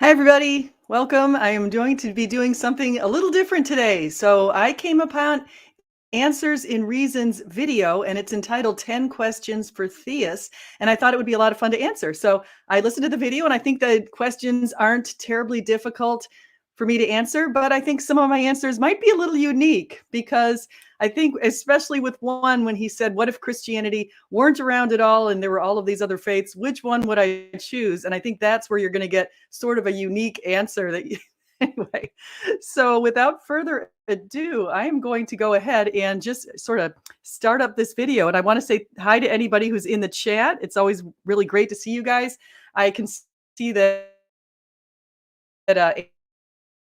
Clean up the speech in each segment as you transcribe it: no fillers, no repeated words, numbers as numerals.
Hi, everybody. Welcome. I am going to be doing something a little different today. So I came upon Answers in Reason's video, and it's entitled 10 Questions for Theists. And I thought it would be a lot of fun to answer. So I listened to the video, and I think the questions aren't terribly difficult for me to answer, but I think some of my answers might be a little unique because I think, especially with one, when he said, what if Christianity weren't around at all and there were all of these other faiths, which one would I choose? And I think that's where you're going to get sort of a unique answer that you, anyway. So without further ado, I am going to go ahead and just sort of start up this video. And I want to say hi to anybody who's in the chat. It's always really great to see you guys. I can see that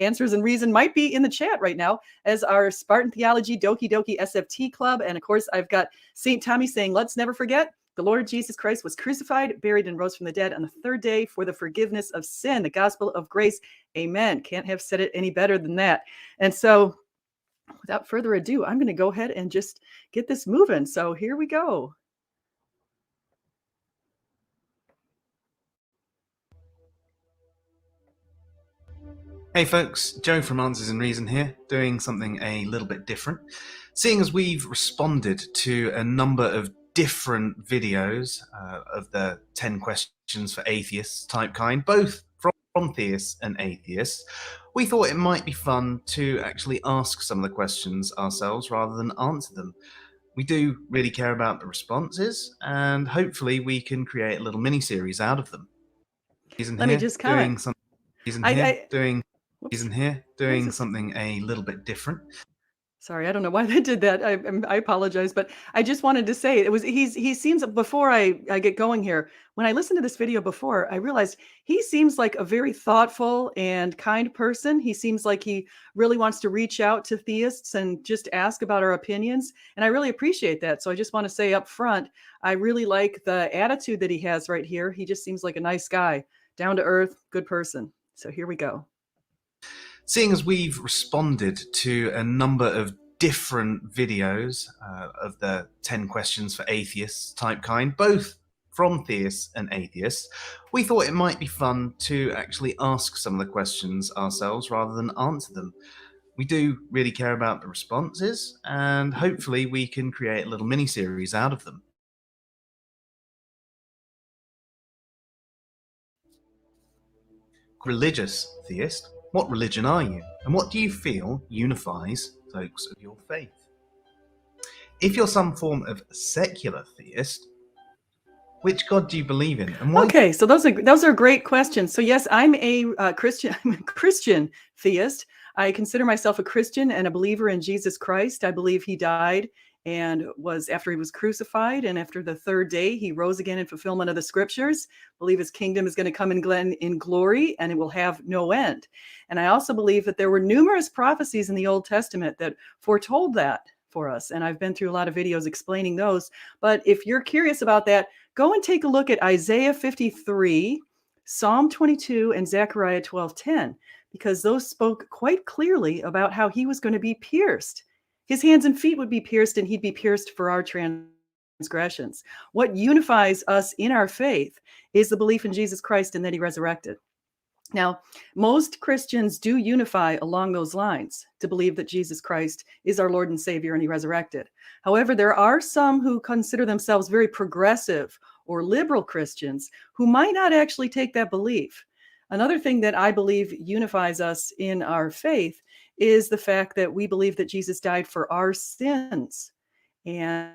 Answers and Reason might be in the chat right now as our Spartan Theology Doki Doki SFT Club. And of course, I've got St. Tommy saying, let's never forget the Lord Jesus Christ was crucified, buried, and rose from the dead on the third day for the forgiveness of sin, the gospel of grace. Amen. Can't have said it any better than that. And so without further ado, I'm going to go ahead and just get this moving. So here we go. Hey folks, Joe from Answers and Reason here, doing something a little bit different. Seeing as we've responded to a number of different videos of the 10 questions for atheists type kind, both from theists and atheists, we thought it might be fun to actually ask some of the questions ourselves rather than answer them. We do really care about the responses, and hopefully we can create a little mini-series out of them. Let me just comment. Doing something a little bit different. Sorry, I don't know why they did that. I apologize, but I just wanted to say he seems, before I get going here, when I listened to this video before, I realized he seems like a very thoughtful and kind person. He seems like he really wants to reach out to theists and just ask about our opinions, and I really appreciate that. So I just want to say up front, I really like the attitude that he has right here. He just seems like a nice guy, down to earth, good person. So here we go. Seeing as we've responded to a number of different videos of the 10 questions for atheists type kind, both from theists and atheists, we thought it might be fun to actually ask some of the questions ourselves rather than answer them. We do really care about the responses, and hopefully we can create a little mini-series out of them. Religious theist, what religion are you? And what do you feel unifies folks of your faith? If you're some form of secular theist, which God do you believe in, and why? Okay, so those are great questions. So yes, I'm a Christian. I'm a Christian theist. I consider myself a Christian and a believer in Jesus Christ. I believe he died and was, after he was crucified, and after the third day he rose again in fulfillment of the scriptures. I believe his kingdom is going to come in glory, and it will have no end. And I also believe that there were numerous prophecies in the Old Testament that foretold that for us, and I've been through a lot of videos explaining those. But if you're curious about that, go and take a look at Isaiah 53, Psalm 22, and Zechariah 12:10, because those spoke quite clearly about how he was going to be pierced. His hands and feet would be pierced, and he'd be pierced for our transgressions. What unifies us in our faith is the belief in Jesus Christ and that he resurrected. Now, most Christians do unify along those lines to believe that Jesus Christ is our Lord and Savior and he resurrected. However, there are some who consider themselves very progressive or liberal Christians who might not actually take that belief. Another thing that I believe unifies us in our faith is the fact that we believe that Jesus died for our sins, and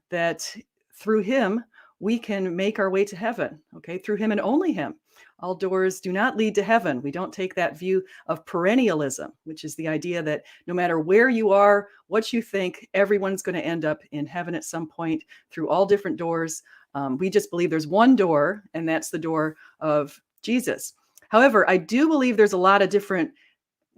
that through him we can make our way to heaven. Okay, through him and only him. All doors do not lead to heaven. We don't take that view of perennialism, which is the idea that no matter where you are, what you think, everyone's going to end up in heaven at some point through all different doors. We just believe there's one door, and that's the door of Jesus. However, I do believe there's a lot of different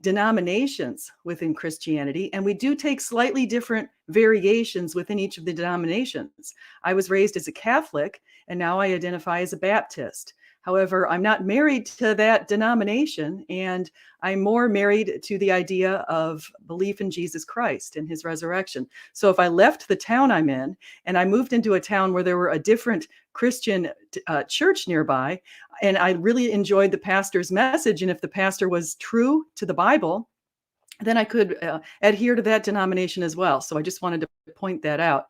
denominations within Christianity, and we do take slightly different variations within each of the denominations. I was raised as a Catholic, and now I identify as a Baptist. However, I'm not married to that denomination, and I'm more married to the idea of belief in Jesus Christ and his resurrection. So if I left the town I'm in and I moved into a town where there were a different Christian church nearby, And I really enjoyed the pastor's message. And if the pastor was true to the Bible, then I could adhere to that denomination as well. So I just wanted to point that out.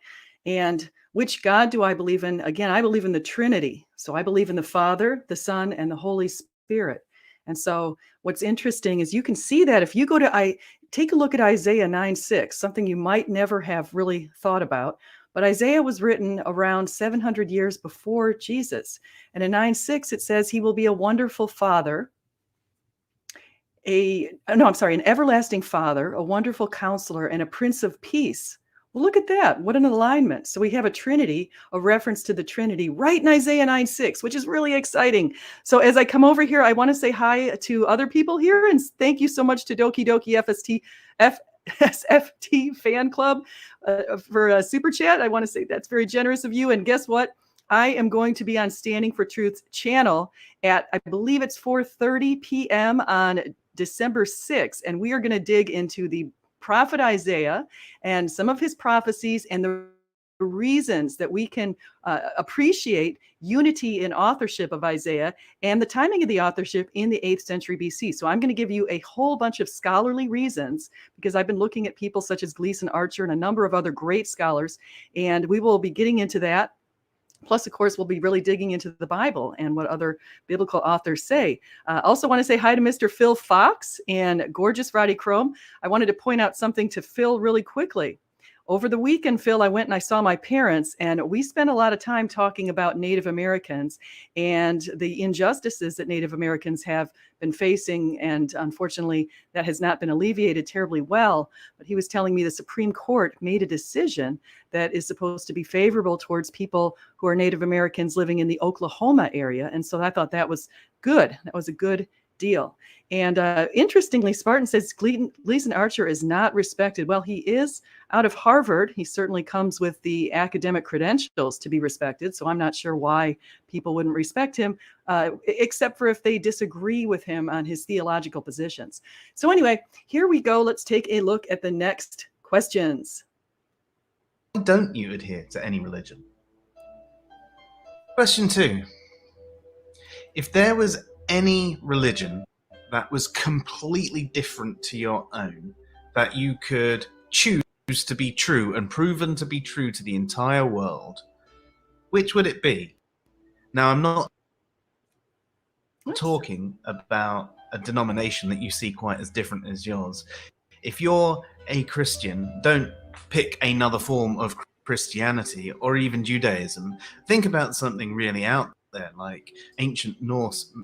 And which God do I believe in? Again, I believe in the Trinity. So I believe in the Father, the Son, and the Holy Spirit. And so what's interesting is you can see that if you go to take a look at Isaiah 9:6, something you might never have really thought about. But Isaiah was written around 700 years before Jesus. And in 9:6, it says, he will be a wonderful father, an everlasting father, a wonderful counselor, and a prince of peace. Well, look at that. What an alignment. So we have a Trinity, a reference to the Trinity right in Isaiah 9:6, which is really exciting. So as I come over here, I want to say hi to other people here. And thank you so much to Doki Doki SFT fan club for a super chat. I want to say that's very generous of you. And guess what? I am going to be on Standing for Truth's channel at, I believe it's 4:30 p.m. on December 6th. And we are going to dig into the prophet Isaiah and some of his prophecies and the reasons that we can appreciate unity in authorship of Isaiah and the timing of the authorship in the 8th century BC. So I'm going to give you a whole bunch of scholarly reasons, because I've been looking at people such as Gleason Archer and a number of other great scholars, and we will be getting into that. Plus, of course, we'll be really digging into the Bible and what other biblical authors say. Also want to say hi to Mr. Phil Fox and Gorgeous Roddy Chrome. I wanted to point out something to Phil really quickly. Over the weekend, Phil, I went and I saw my parents, and we spent a lot of time talking about Native Americans and the injustices that Native Americans have been facing. And unfortunately, that has not been alleviated terribly well. But he was telling me the Supreme Court made a decision that is supposed to be favorable towards people who are Native Americans living in the Oklahoma area. And so I thought that was good. That was a good deal. And interestingly, Spartan says Gleason Archer is not respected. Well, he is out of Harvard. He certainly comes with the academic credentials to be respected. So I'm not sure why people wouldn't respect him, except for if they disagree with him on his theological positions. So anyway, here we go. Let's take a look at the next questions. Why don't you adhere to any religion? Question 2. If there was any religion that was completely different to your own, that you could choose to be true and proven to be true to the entire world, which would it be? Now, I'm not talking about a denomination that you see quite as different as yours. If you're a Christian, don't pick another form of Christianity or even Judaism. Think about something really out there, like ancient Norse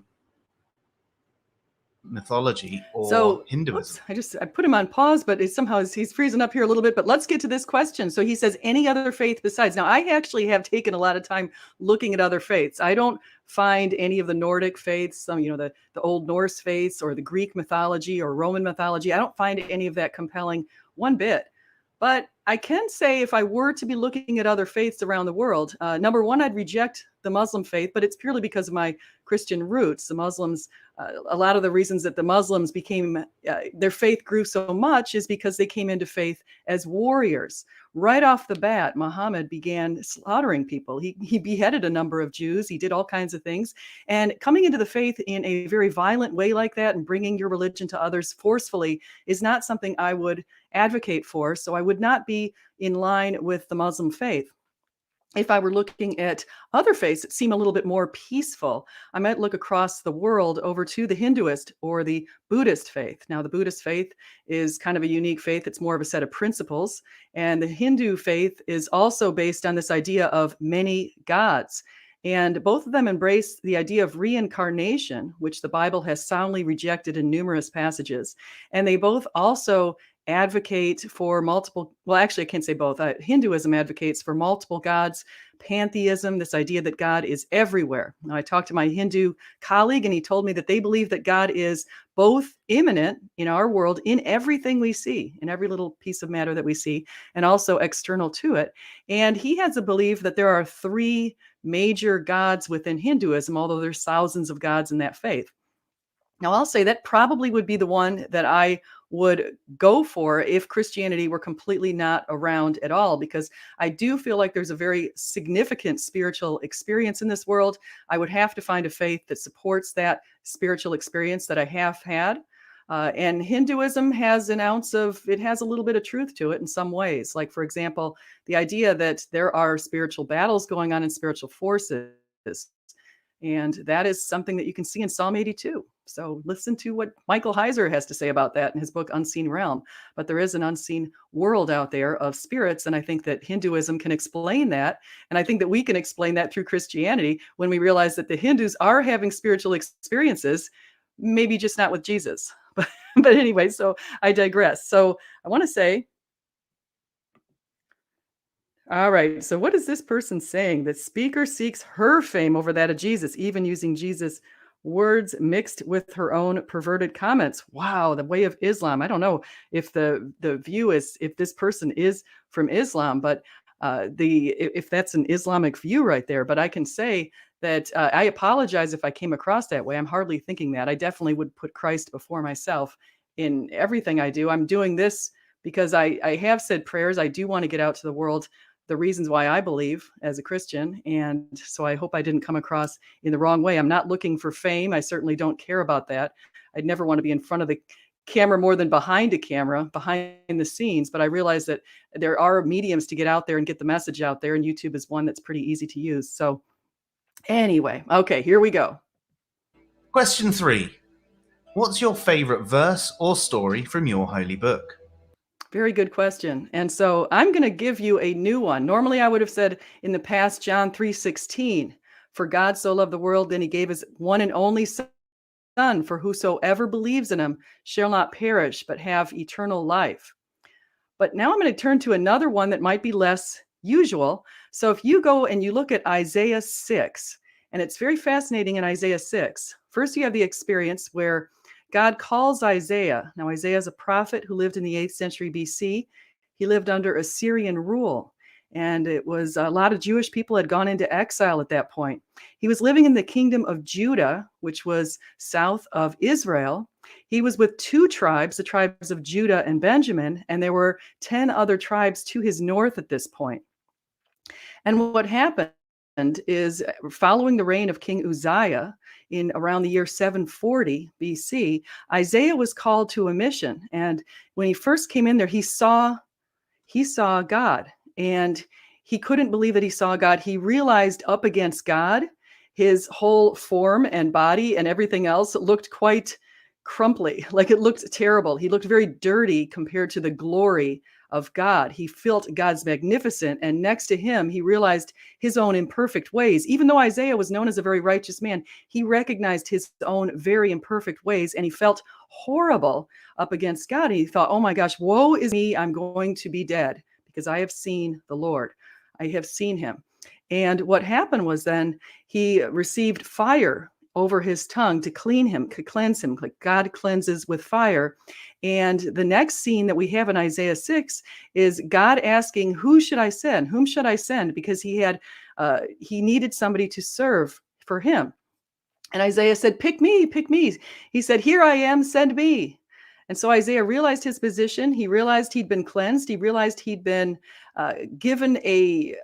mythology or Hinduism. I put him on pause, but he's freezing up here a little bit. But let's get to this question. So he says, any other faith besides? Now, I actually have taken a lot of time looking at other faiths. I don't find any of the Nordic faiths, the Old Norse faiths or the Greek mythology or Roman mythology. I don't find any of that compelling one bit. But I can say, if I were to be looking at other faiths around the world, number one, I'd reject the Muslim faith, but it's purely because of my Christian roots. The Muslims, a lot of the reasons that the Muslims their faith grew so much is because they came into faith as warriors. Right off the bat, Muhammad began slaughtering people. He beheaded a number of Jews. He did all kinds of things. And coming into the faith in a very violent way like that and bringing your religion to others forcefully is not something I would advocate for. So I would not be in line with the Muslim faith. If I were looking at other faiths that seem a little bit more peaceful, I might look across the world over to the Hinduist or the Buddhist faith. Now, the Buddhist faith is kind of a unique faith. It's more of a set of principles. And the Hindu faith is also based on this idea of many gods. And both of them embrace the idea of reincarnation, which the Bible has soundly rejected in numerous passages. And they both also advocate for I can't say both. Hinduism advocates for multiple gods, pantheism, this idea that God is everywhere. Now, I talked to my Hindu colleague, and he told me that they believe that God is both immanent in our world, in everything we see, in every little piece of matter that we see, and also external to it. And he has a belief that there are 3 major gods within Hinduism, although there's thousands of gods in that faith. Now, I'll say that probably would be the one that I would go for if Christianity were completely not around at all, because I do feel like there's a very significant spiritual experience in this world. I would have to find a faith that supports that spiritual experience that I have had. And Hinduism has an ounce of, it has a little bit of truth to it in some ways. Like, for example, the idea that there are spiritual battles going on in spiritual forces. And that is something that you can see in Psalm 82. So listen to what Michael Heiser has to say about that in his book, Unseen Realm. But there is an unseen world out there of spirits. And I think that Hinduism can explain that. And I think that we can explain that through Christianity when we realize that the Hindus are having spiritual experiences, maybe just not with Jesus. But anyway, so I digress. So I want to say, all right. So what is this person saying? The speaker seeks her fame over that of Jesus, even using Jesus' words mixed with her own perverted comments. Wow, the way of Islam. I don't know if the view is, if this person is from Islam, but if that's an Islamic view right there. But I can say that I apologize if I came across that way. I'm hardly thinking that. I definitely would put Christ before myself in everything I do. I'm doing this because I have said prayers. I do want to get out to the world the reasons why I believe as a Christian. And so I hope I didn't come across in the wrong way. I'm not looking for fame. I certainly don't care about that. I'd never want to be in front of the camera more than behind a camera, behind the scenes. But I realize that there are mediums to get out there and get the message out there. And YouTube is one that's pretty easy to use. So anyway, okay, here we go. Question 3. What's your favorite verse or story from your holy book? Very good question. And so I'm going to give you a new one. Normally I would have said in the past, John 3:16, for God so loved the world, then he gave his one and only son, for whosoever believes in him shall not perish, but have eternal life. But now I'm going to turn to another one that might be less usual. So if you go and you look at Isaiah 6, and it's very fascinating in Isaiah 6. First, you have the experience where God calls Isaiah. Now, Isaiah is a prophet who lived in the 8th century BC. He lived under Assyrian rule. And it was a lot of Jewish people had gone into exile at that point. He was living in the kingdom of Judah, which was south of Israel. He was with 2 tribes, the tribes of Judah and Benjamin, and there were 10 other tribes to his north at this point. And what happened is, following the reign of King Uzziah in around the year 740 BC, Isaiah was called to a mission. And when he first came in there, he saw God, and he couldn't believe that he saw God. He realized up against God, his whole form and body and everything else looked quite crumply, like it looked terrible. He looked very dirty compared to the glory of God. He felt God's magnificent, and next to him, he realized his own imperfect ways. Even though Isaiah was known as a very righteous man, he recognized his own very imperfect ways, and he felt horrible up against God. And he thought, oh my gosh, woe is me, I'm going to be dead, because I have seen the Lord. I have seen him. And what happened was then he received fire over his tongue to clean him, to cleanse him, like God cleanses with fire. And the next scene that we have in Isaiah 6 is God asking, who should I send? Whom should I send? Because he needed somebody to serve for him. And Isaiah said, pick me, pick me. He said, here I am, send me. And so Isaiah realized his position. He realized he'd been cleansed. He realized he'd been given a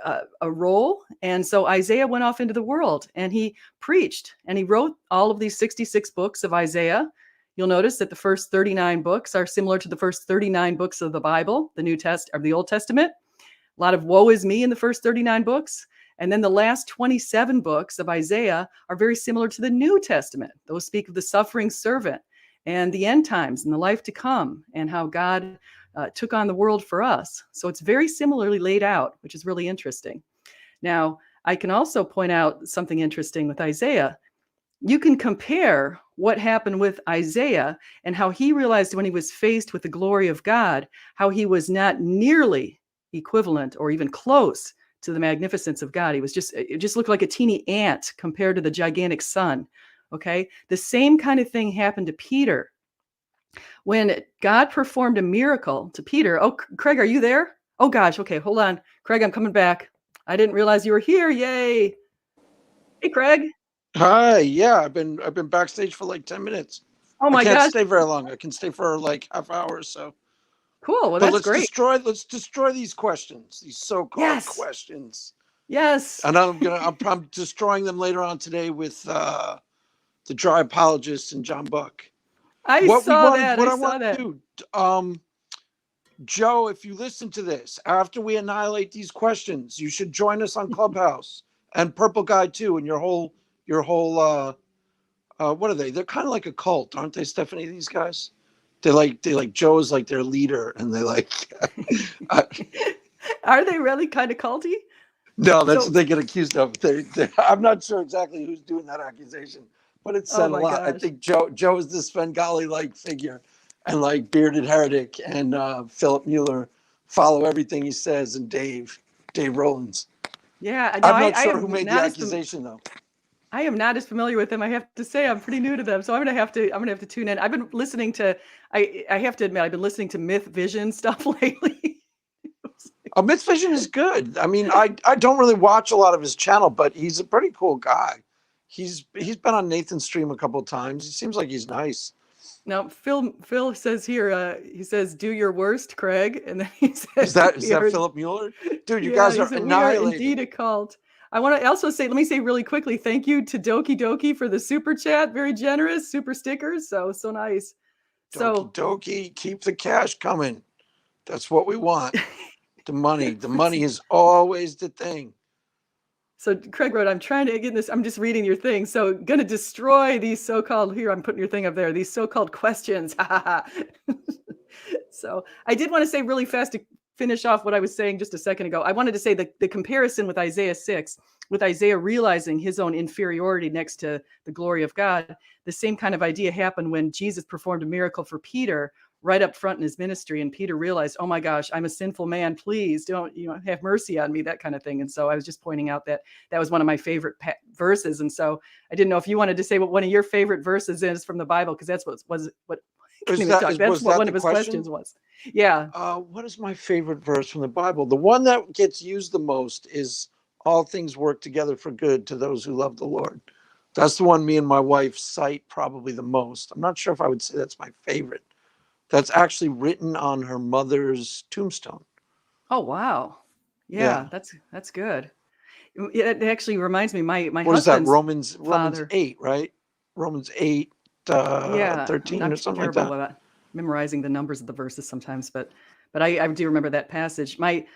role. And so Isaiah went off into the world and he preached, and he wrote all of these 66 books of Isaiah. You'll notice that the first 39 books are similar to the first 39 books of the Bible, the Old Testament. A lot of woe is me in the first 39 books. And then the last 27 books of Isaiah are very similar to the New Testament. Those speak of the suffering servant and the end times and the life to come, and how God took on the world for us. So it's very similarly laid out, which is really interesting. Now, I can also point out something interesting with Isaiah. You can compare what happened with Isaiah and how he realized when he was faced with the glory of God, how he was not nearly equivalent or even close to the magnificence of God. It just looked like a teeny ant compared to the gigantic sun. Okay. The same kind of thing happened to Peter. When God performed a miracle to Peter. Oh, Craig, are you there? Oh gosh. Okay. Hold on. Craig, I'm coming back. I didn't realize you were here. Yay. Hey, Craig. Hi. Yeah, I've been backstage for like 10 minutes. Oh I my can't gosh. stay very long. I can stay for like half hour or so. Cool. Well, But that's great. let's destroy these questions, these so-called Yes. questions. Yes. And I'm destroying them later on today with the dry apologists and John Buck. I saw that. What I I saw want to that. do, Joe, if you listen to this after we annihilate these questions, you should join us on Clubhouse and Purple Guy too. And your whole what are they? They're kind of like a cult, aren't they, Stephanie? These guys, they like Joe is like their leader, and they like. Are they really kind of culty? No, that's So, what they get accused of. I'm not sure exactly who's doing that accusation, but it's oh said a my lot. I gosh. think Joe is this Svengali-like figure, and like bearded heretic and Philip Mueller follow everything he says, and Dave Rollins. Yeah. No, I'm not I sure am who made the not accusation though. I am not as familiar with them. I have to say I'm pretty new to them, so I'm gonna have to tune in. I've been listening to. I have to admit I've been listening to Myth Vision stuff lately. Myth Vision is good. I mean, I don't really watch a lot of his channel, but he's a pretty cool guy. He's been on Nathan's stream a couple of times. He seems like he's nice. Now Phil says here, he says, "Do your worst, Craig," and then he says, Is that Philip Mueller? Dude, you guys are we are annihilated. indeed a cult. I want to also say, let me say really quickly, thank you to Doki Doki for the super chat. Very generous, super stickers. So nice. So Doki, keep the cash coming. That's what we want. The money is always the thing. So Craig wrote, I'm trying to get this. I'm just reading your thing. So going to destroy these so-called, here, I'm putting your thing up there, these so-called questions. So I did want to say really fast to finish off what I was saying just a second ago. I wanted to say the comparison with Isaiah 6, with Isaiah realizing his own inferiority next to the glory of God. The same kind of idea happened when Jesus performed a miracle for Peter right up front in his ministry. And Peter realized, oh my gosh, I'm a sinful man. Please don't, have mercy on me, that kind of thing. And so I was just pointing out that was one of my favorite verses. And so I didn't know if you wanted to say what one of your favorite verses is from the Bible, because that's what that's what one of his questions was. Yeah. What is my favorite verse from the Bible? The one that gets used the most is all things work together for good to those who love the Lord. That's the one me and my wife cite probably the most. I'm not sure if I would say that's my favorite. That's actually written on her mother's tombstone. Oh, wow. Yeah. That's good. It actually reminds me, my what is that? Romans 8, right? Romans 8, 13 or something like that. About memorizing the numbers of the verses sometimes, but I do remember that passage. My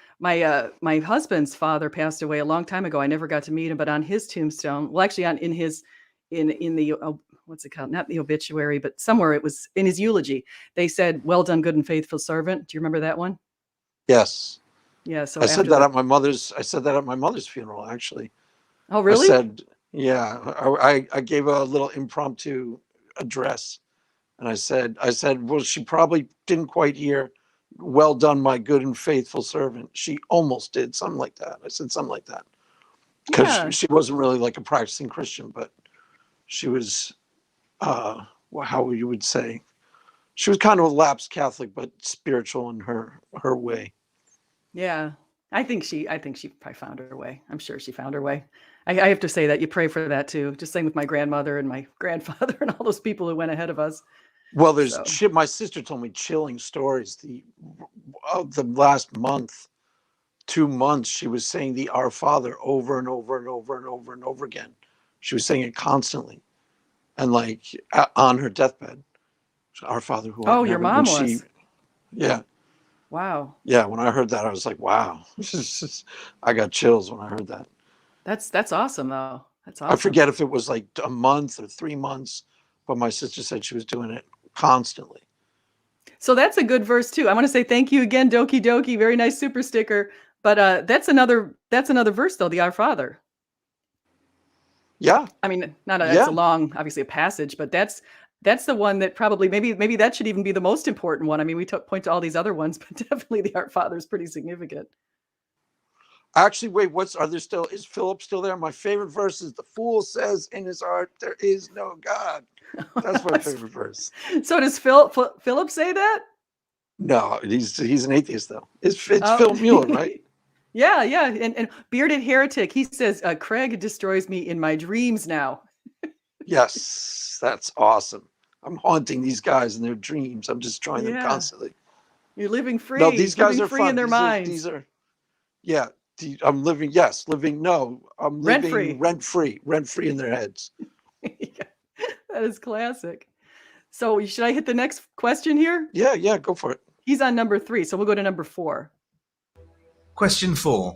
husband's father passed away a long time ago. I never got to meet him, but on his tombstone, well, actually in the what's it called? Not the obituary, but somewhere it was in his eulogy. They said, "Well done, good and faithful servant." Do you remember that one? Yes. Yeah. So I said that at my mother's funeral, actually. Oh, really? I said, yeah. I gave a little impromptu address, and I said, well, she probably didn't quite hear, "Well done, my good and faithful servant." She almost did, something like that. I said something like that because she wasn't really like a practicing Christian, but she was, how you would say, she was kind of a lapsed Catholic, but spiritual in her way. Yeah. I think she probably found her way. I'm sure she found her way. I have to say that you pray for that too. Just same with my grandmother and my grandfather and all those people who went ahead of us. Well, my sister told me chilling stories. The last month, 2 months, she was saying the Our Father over and over and over and over and over again. She was saying it constantly, and like on her deathbed, "Our Father who art in heaven." Your mom was. Yeah. Wow. Yeah. When I heard that, I was like, wow. I got chills when I heard that. That's awesome, though. That's awesome. I forget if it was like a month or 3 months, but my sister said she was doing it constantly. So that's a good verse too. I want to say thank you again, Doki Doki. Very nice super sticker. But that's another verse though, the Our Father. Yeah. I mean, it's a long, obviously a passage, but that's the one that probably maybe that should even be the most important one. I mean, we point to all these other ones, but definitely the Our Father is pretty significant. Actually, wait, is Philip still there? My favorite verse is, "The fool says in his heart, there is no God." That's my favorite verse. So does Philip say that? No, he's an atheist though. It's Philip Mueller, right? Yeah. And bearded heretic, he says, "Craig destroys me in my dreams now." Yes, that's awesome. I'm haunting these guys in their dreams. I'm destroying them Yeah. constantly. You're living free. No, these guys living are free fun. in their These minds. are yeah. I'm living. Yes, living. No, I'm Rent living free. rent free in their heads. That is classic. So should I hit the next question here? Yeah, go for it. He's on number 3, so we'll go to number 4. Question 4.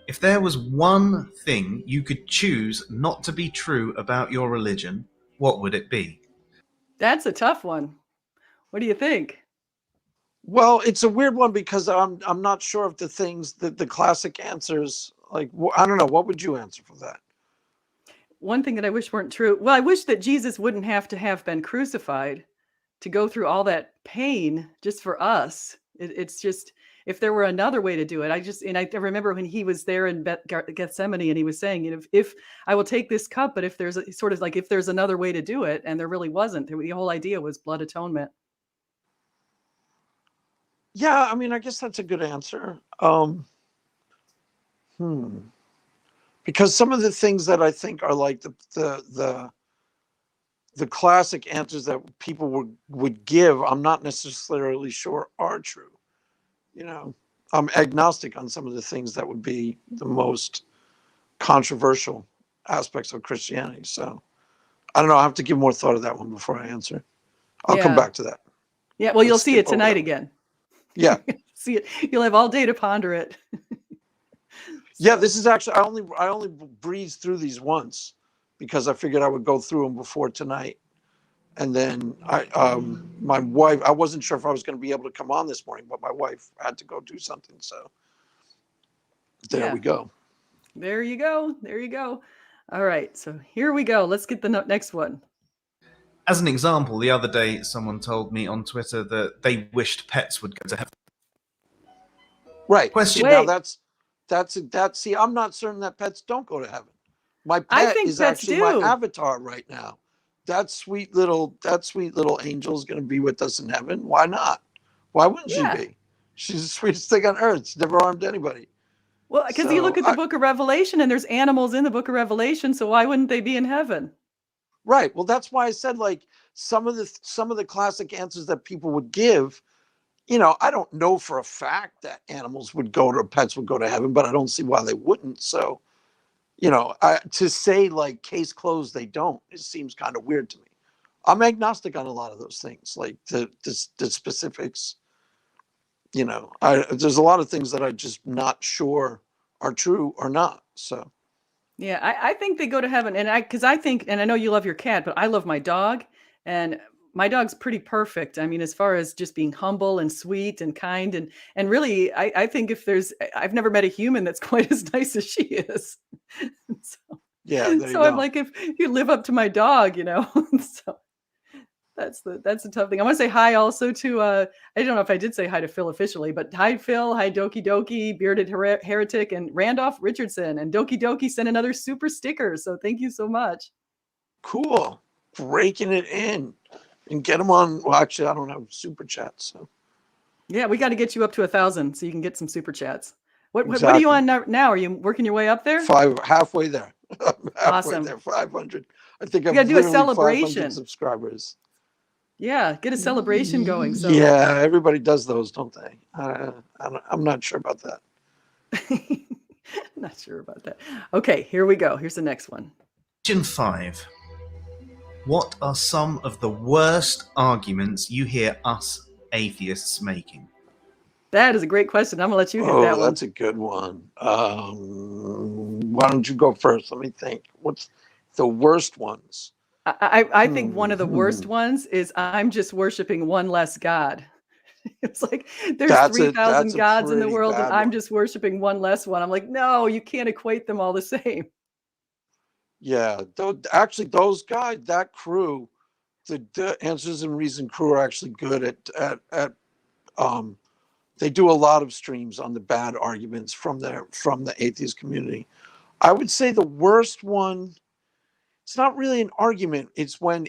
If there was one thing you could choose not to be true about your religion, what would it be? That's a tough one. What do you think? Well, it's a weird one because I'm not sure if the things that the classic answers, like, I don't know. What would you answer for that? One thing that I wish weren't true. Well, I wish that Jesus wouldn't have to have been crucified to go through all that pain just for us. It's just, if there were another way to do it, I remember when he was there in Gethsemane and he was saying, if I will take this cup, but if there's sort of like, if there's another way to do it, and there really wasn't, the whole idea was blood atonement. Yeah, I mean, I guess that's a good answer. Because some of the things that I think are like the classic answers that people would give, I'm not necessarily sure are true. I'm agnostic on some of the things that would be the most controversial aspects of Christianity. So I don't know. I have to give more thought to that one before I answer. I'll come back to that. Yeah, well, you'll see it tonight again. Yeah. See it. You'll have all day to ponder it. Yeah, this is actually, I only breezed through these once because I figured I would go through them before tonight. And then my wife, I wasn't sure if I was going to be able to come on this morning, but my wife had to go do something. So there we go. There you go. There you go. All right. So here we go. Let's get the next one. As an example, the other day, someone told me on Twitter that they wished pets would go to heaven. Right. Question. Now that's see, I'm not certain that pets don't go to heaven. My pet is actually my avatar right now. That sweet little angel is going to be with us in heaven. Why not? Why wouldn't she be? She's the sweetest thing on earth. She's never harmed anybody. Well, because you look at the book of Revelation and there's animals in the book of Revelation, so why wouldn't they be in heaven? Right. Well, that's why I said, like, some of the classic answers that people would give, I don't know for a fact that pets would go to heaven, but I don't see why they wouldn't. So, to say like case closed, they don't, it seems kind of weird to me. I'm agnostic on a lot of those things, like the specifics. There's a lot of things that I'm just not sure are true or not. So. Yeah, I think they go to heaven, and I think, and I know you love your cat, but I love my dog, and my dog's pretty perfect. I mean, as far as just being humble and sweet and kind, and really, I think I've never met a human that's quite as nice as she is. So, yeah. So I'm like, if you live up to my dog, so that's the tough thing. I want to say hi also to, I don't know if I did say hi to Phil officially, but hi Phil, hi Doki Doki, Bearded Heretic, and Randolf Richardson, and Doki Doki sent another super sticker. So thank you so much. Cool. Breaking it in. And get them on. Well, actually, I don't have super chats. So. Yeah, we got to get you up to 1,000 so you can get some super chats. What are you on now? Are you working your way up there? Halfway there. Awesome. There, 500. I think I'm going to do a celebration. Subscribers. Yeah, get a celebration going. So yeah, everybody does those, don't they? I'm not sure about that. Not sure about that. Okay, here we go. Here's the next one. Question 5. What are some of the worst arguments you hear us atheists making? That is a great question. I'm going to let you hit that one. Oh, that's a good one. Why don't you go first? Let me think. What's the worst ones? I think one of the worst ones is I'm just worshiping one less God. It's like there's 3,000 gods in the world and I'm just worshiping one less one. I'm like, no, you can't equate them all the same. Yeah, actually, those guys, that crew, the Answers and Reason crew are actually good at they do a lot of streams on the bad arguments from the atheist community. I would say the worst one, it's not really an argument. It's when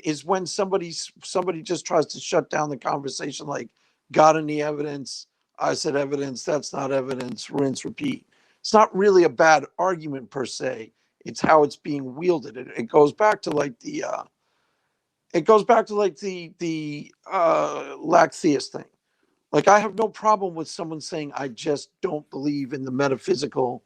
somebody just tries to shut down the conversation, like, got any evidence? I said evidence, that's not evidence, rinse, repeat. It's not really a bad argument per se. It's how it's being wielded. It goes back to like the it goes back to like the lack theist thing. Like, I have no problem with someone saying, I just don't believe in the metaphysical,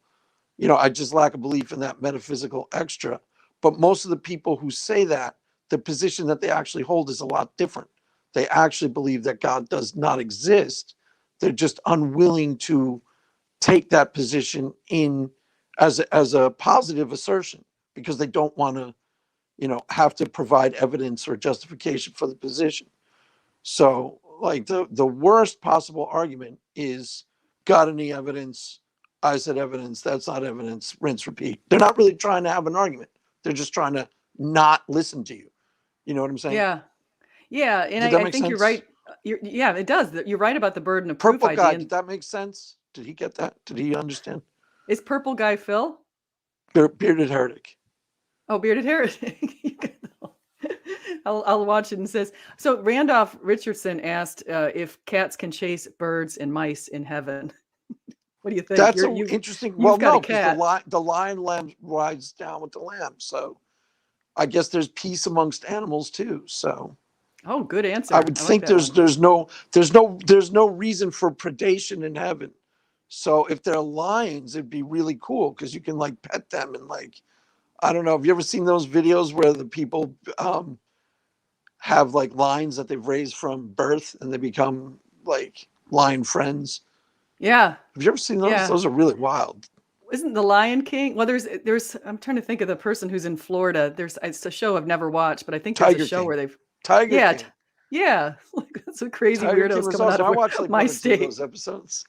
I just lack a belief in that metaphysical extra. But most of the people who say that, the position that they actually hold is a lot different. They actually believe that God does not exist. They're just unwilling to take that position in as a positive assertion, because they don't want to, have to provide evidence or justification for the position. So, like, the worst possible argument is, got any evidence? I said evidence. That's not evidence. Rinse, repeat. They're not really trying to have an argument. They're just trying to not listen to you. You know what I'm saying? Yeah. Yeah. And Did that I make think you're sense? right. Yeah, it does. You're right about the burden of proof Purple idea. guy, And did that make sense? Did he get that? Did he understand? is purple guy Phil? Bearded heretic. Oh, bearded heretic. I'll watch it. And says, so Randolph Richardson asked if cats can chase birds and mice in heaven. What do you think? That's interesting. You've Well, got no, a cat. because the lion lamb rides down with the lamb. So I guess there's peace amongst animals too. So Oh, good answer. I would think like that one. there's no reason for predation in heaven. So if they're lions, it'd be really cool because you can like pet them and like, I don't know. Have you ever seen those videos where the people have like lions that they've raised from birth and they become like lion friends? Yeah. Have you ever seen those? Yeah. Those are really wild. Isn't the Lion King? Well, there's. I'm trying to think of the person who's in Florida. It's a show I've never watched, but I think there's Tiger a show King. where they've. Tiger Yeah, King. Yeah. That's what crazy Tiger King weirdos was coming out awesome. I of watched like my one or two of state. those episodes.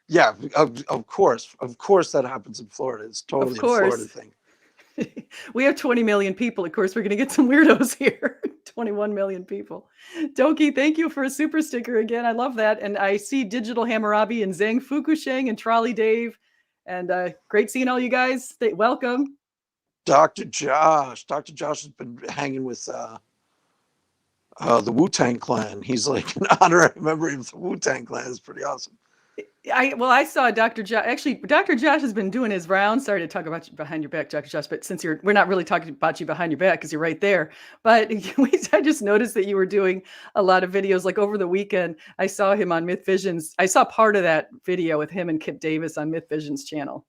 Yeah, of course that happens in Florida. It's totally a Florida thing. We have 20 million people. Of course, we're going to get some weirdos here. 21 million people. Doki, thank you for a super sticker again. I love that. And I see Digital Hammurabi and Zhang Fukusheng and Trolley Dave. And great seeing all you guys. Welcome. Dr. Josh. Dr. Josh has been hanging with the Wu-Tang Clan. He's like an honorary member of the Wu-Tang Clan. It's pretty awesome. I saw Dr. Josh. Actually, Dr. Josh has been doing his rounds. Sorry to talk about you behind your back, Dr. Josh, but since we're not really talking about you behind your back because you're right there. But I just noticed that you were doing a lot of videos. Like over the weekend, I saw him on Myth Visions. I saw part of that video with him and Kip Davis on Myth Visions channel.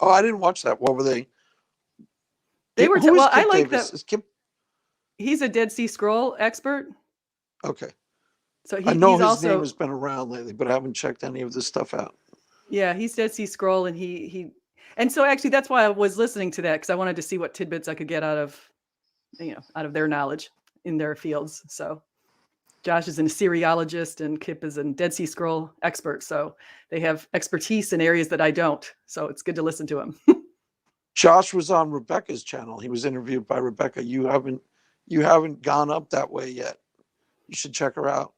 Oh, I didn't watch that. What were they? They were. Well, I like Davis? that. Is Kip? He's a Dead Sea Scroll expert. Okay. So I know he's his also, name has been around lately, but I haven't checked any of this stuff out. Yeah, he's Dead Sea Scroll, and and so actually that's why I was listening to that, because I wanted to see what tidbits I could get out of their knowledge in their fields. So Josh is an Assyriologist and Kip is a Dead Sea Scroll expert. So they have expertise in areas that I don't. So it's good to listen to him. Josh was on Rebecca's channel. He was interviewed by Rebecca. You haven't gone up that way yet. You should check her out.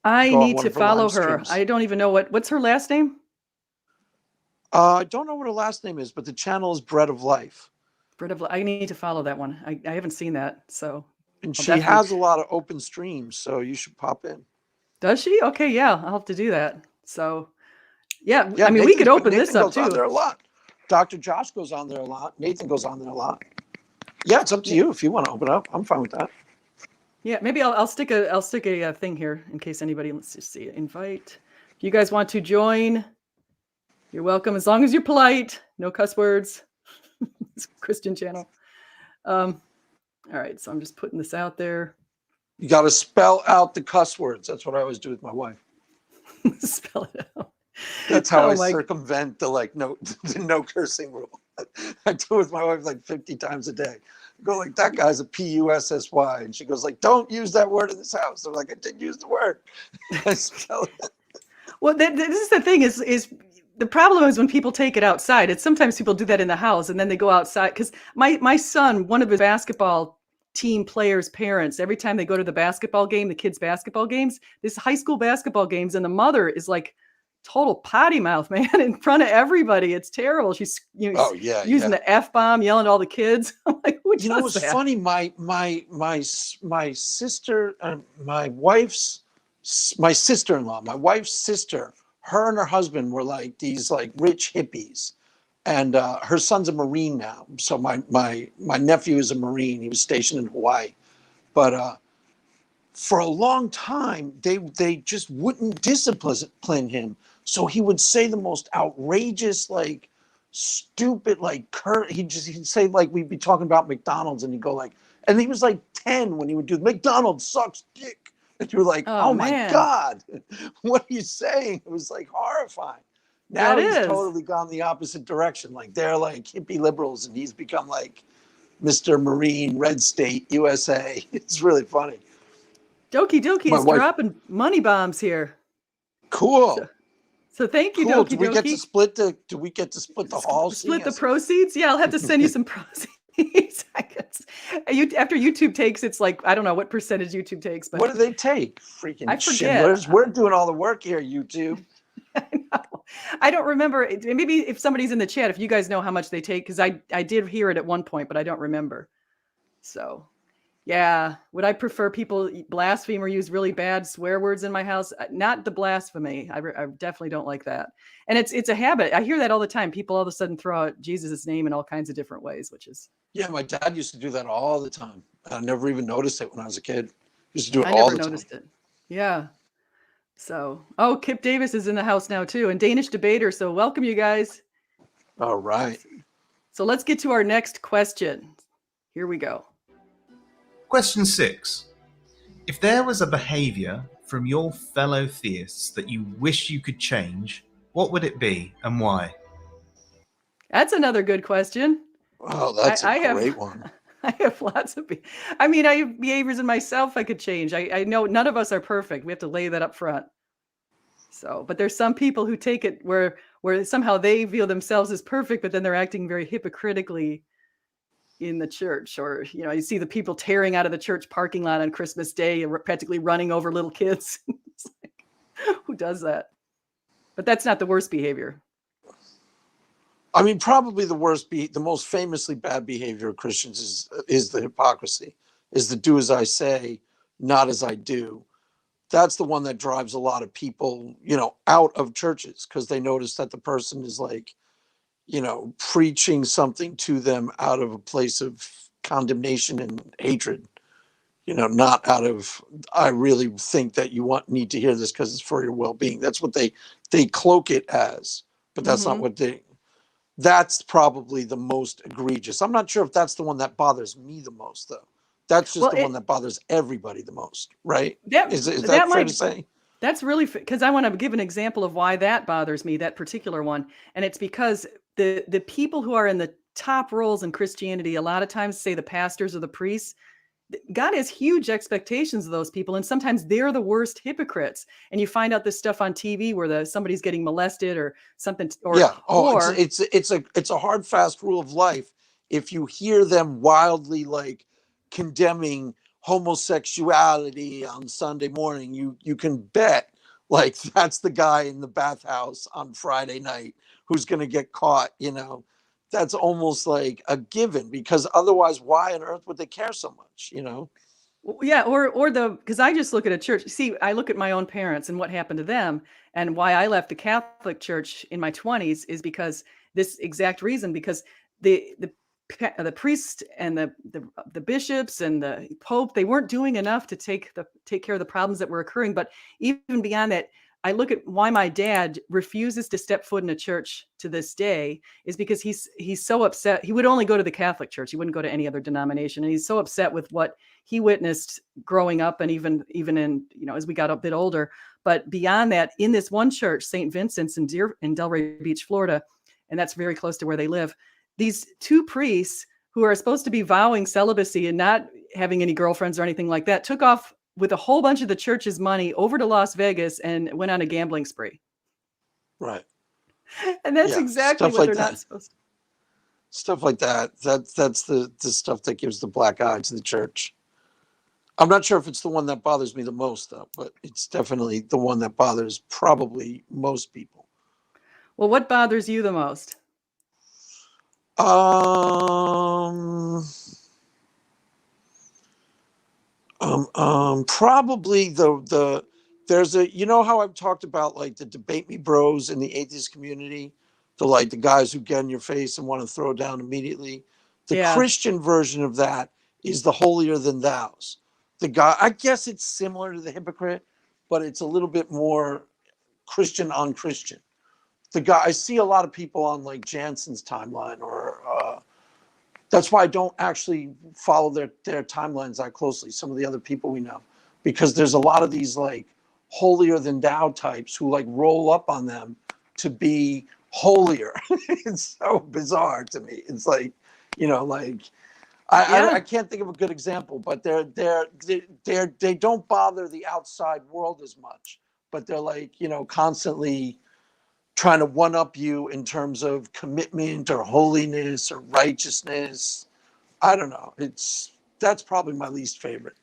I need to follow her. I don't even know what's her last name. I don't know what her last name is, but the channel is Bread of Life. Bread of Life. I need to follow that one. I haven't seen that. So. And she has a lot of open streams, so you should pop in. Does she? Okay, yeah, I'll have to do that. So, yeah, I mean, we could open this up too. Nathan goes on there a lot. Dr. Josh goes on there a lot. Nathan goes on there a lot. Yeah, it's up to you if you want to open up. I'm fine with that. Yeah, maybe I'll stick a thing here in case anybody. Let's just see. Invite. If you guys want to join, you're welcome, as long as you're polite. No cuss words. It's a Christian channel. All right, so I'm just putting this out there. You got to spell out the cuss words. That's what I always do with my wife. Spell it out. That's how I circumvent the no cursing rule. I do it with my wife like 50 times a day. I go like, that guy's a P-U-S-S-Y. And she goes like, don't use that word in this house. I'm like, I didn't use the word. I spell it. Well, this is the thing is the problem is when people take it outside. It's sometimes people do that in the house and then they go outside. Because my son, one of his basketball team players' parents, every time they go to the basketball game, the kids' basketball games, this high school basketball games, and the mother is like total potty mouth, man, in front of everybody. It's terrible. She's using the F-bomb, yelling at all the kids. I'm like, who does that? It's funny. My sister, my sister-in-law, my wife's sister, her and her husband were like these like rich hippies. And her son's a Marine now. So my nephew is a Marine. He was stationed in Hawaii. But for a long time, they just wouldn't discipline him. So he would say the most outrageous, like stupid, like he'd say, like, we'd be talking about McDonald's, and he'd go like, and he was like 10 when he would do McDonald's sucks dick. And you're like, Oh oh my man, God, what are you saying? It was like horrifying. Now that he's is. totally gone the opposite direction. Like they're like hippie liberals, and he's become like Mr. Marine, Red State, USA. It's really funny. Doki Doki My is wife- dropping money bombs here. Cool. So thank you, Cool. Doki Do we Doki. get to split the? Do we get to split the hall? Split the Seeing as- proceeds? Yeah, I'll have to send you some proceeds. I guess. After YouTube takes, it's like, I don't know what percentage YouTube takes, but What do they take? Freaking I forget. schindlers. We're doing all the work here, YouTube. I know. I don't remember. Maybe if somebody's in the chat, if you guys know how much they take, because I did hear it at one point, but I don't remember. So, yeah. Would I prefer people blaspheme or use really bad swear words in my house? Not the blasphemy. I definitely don't like that. And it's a habit. I hear that all the time. People all of a sudden throw out Jesus' name in all kinds of different ways, which is. Yeah, my dad used to do that all the time. I never even noticed it when I was a kid. He used to do it I all never the noticed time. it. Yeah. So, Kip Davis is in the house now too, and Danish debater. So welcome you guys. All right. So let's get to our next question. Here we go. Question 6. If there was a behaviour from your fellow theists that you wish you could change, what would it be and why? That's another good question. Oh, that's a great one. I have lots of. I mean, I have behaviors in myself I could change. I know none of us are perfect. We have to lay that up front. So, but there's some people who take it where somehow they view themselves as perfect, but then they're acting very hypocritically in the church. Or, you see the people tearing out of the church parking lot on Christmas Day and practically running over little kids. It's like, who does that? But that's not the worst behavior. I mean, probably the most famously bad behavior of Christians is the hypocrisy, is the do as I say, not as I do. That's the one that drives a lot of people, out of churches, because they notice that the person is like, preaching something to them out of a place of condemnation and hatred, not out of, I really think that you need to hear this because it's for your well-being. That's what they cloak it as, but that's not what that's probably the most egregious. I'm not sure if that's the one that bothers me the most, though. That's just the one that bothers everybody the most, right? Is that fair to say? That's really, because I want to give an example of why that bothers me, that particular one. And it's because the people who are in the top roles in Christianity, a lot of times, say the pastors or the priests, God has huge expectations of those people, and sometimes they're the worst hypocrites. And you find out this stuff on TV where somebody's getting molested or something. It's a hard, fast rule of life. If you hear them wildly like condemning homosexuality on Sunday morning, you can bet like that's the guy in the bathhouse on Friday night who's going to get caught. That's almost like a given, because otherwise, why on earth would they care so much? Yeah, because I just look at a church. See, I look at my own parents and what happened to them, and why I left the Catholic Church in my 20s is because this exact reason. Because the priest and the bishops and the Pope, they weren't doing enough to take care of the problems that were occurring. But even beyond that, I look at why my dad refuses to step foot in a church to this day is because he's so upset. He would only go to the Catholic Church. He wouldn't go to any other denomination. And he's so upset with what he witnessed growing up, and even in, as we got a bit older. But beyond that, in this one church, St. Vincent's in Delray Beach, Florida, and that's very close to where they live, these two priests who are supposed to be vowing celibacy and not having any girlfriends or anything like that took off with a whole bunch of the church's money over to Las Vegas and went on a gambling spree. Right. And that's exactly what they're not supposed to. Stuff like that. That's the stuff that gives the black eye to the church. I'm not sure if it's the one that bothers me the most, though, but it's definitely the one that bothers probably most people. Well, what bothers you the most? Probably there's how I've talked about like the debate me bros in the atheist community, the guys who get in your face and want to throw down immediately. The Christian version of that is the holier than thous. the guy, I guess it's similar to the hypocrite, but it's a little bit more Christian on Christian. The guy, I see a lot of people on like Jansen's timeline, or that's why I don't actually follow their timelines that closely. Some of the other people we know, because there's a lot of these like holier than thou types who like roll up on them to be holier. It's so bizarre to me. It's like, like I can't think of a good example, but they don't bother the outside world as much, but they're like, constantly trying to one up you in terms of commitment or holiness or righteousness. I don't know. That's probably my least favorite.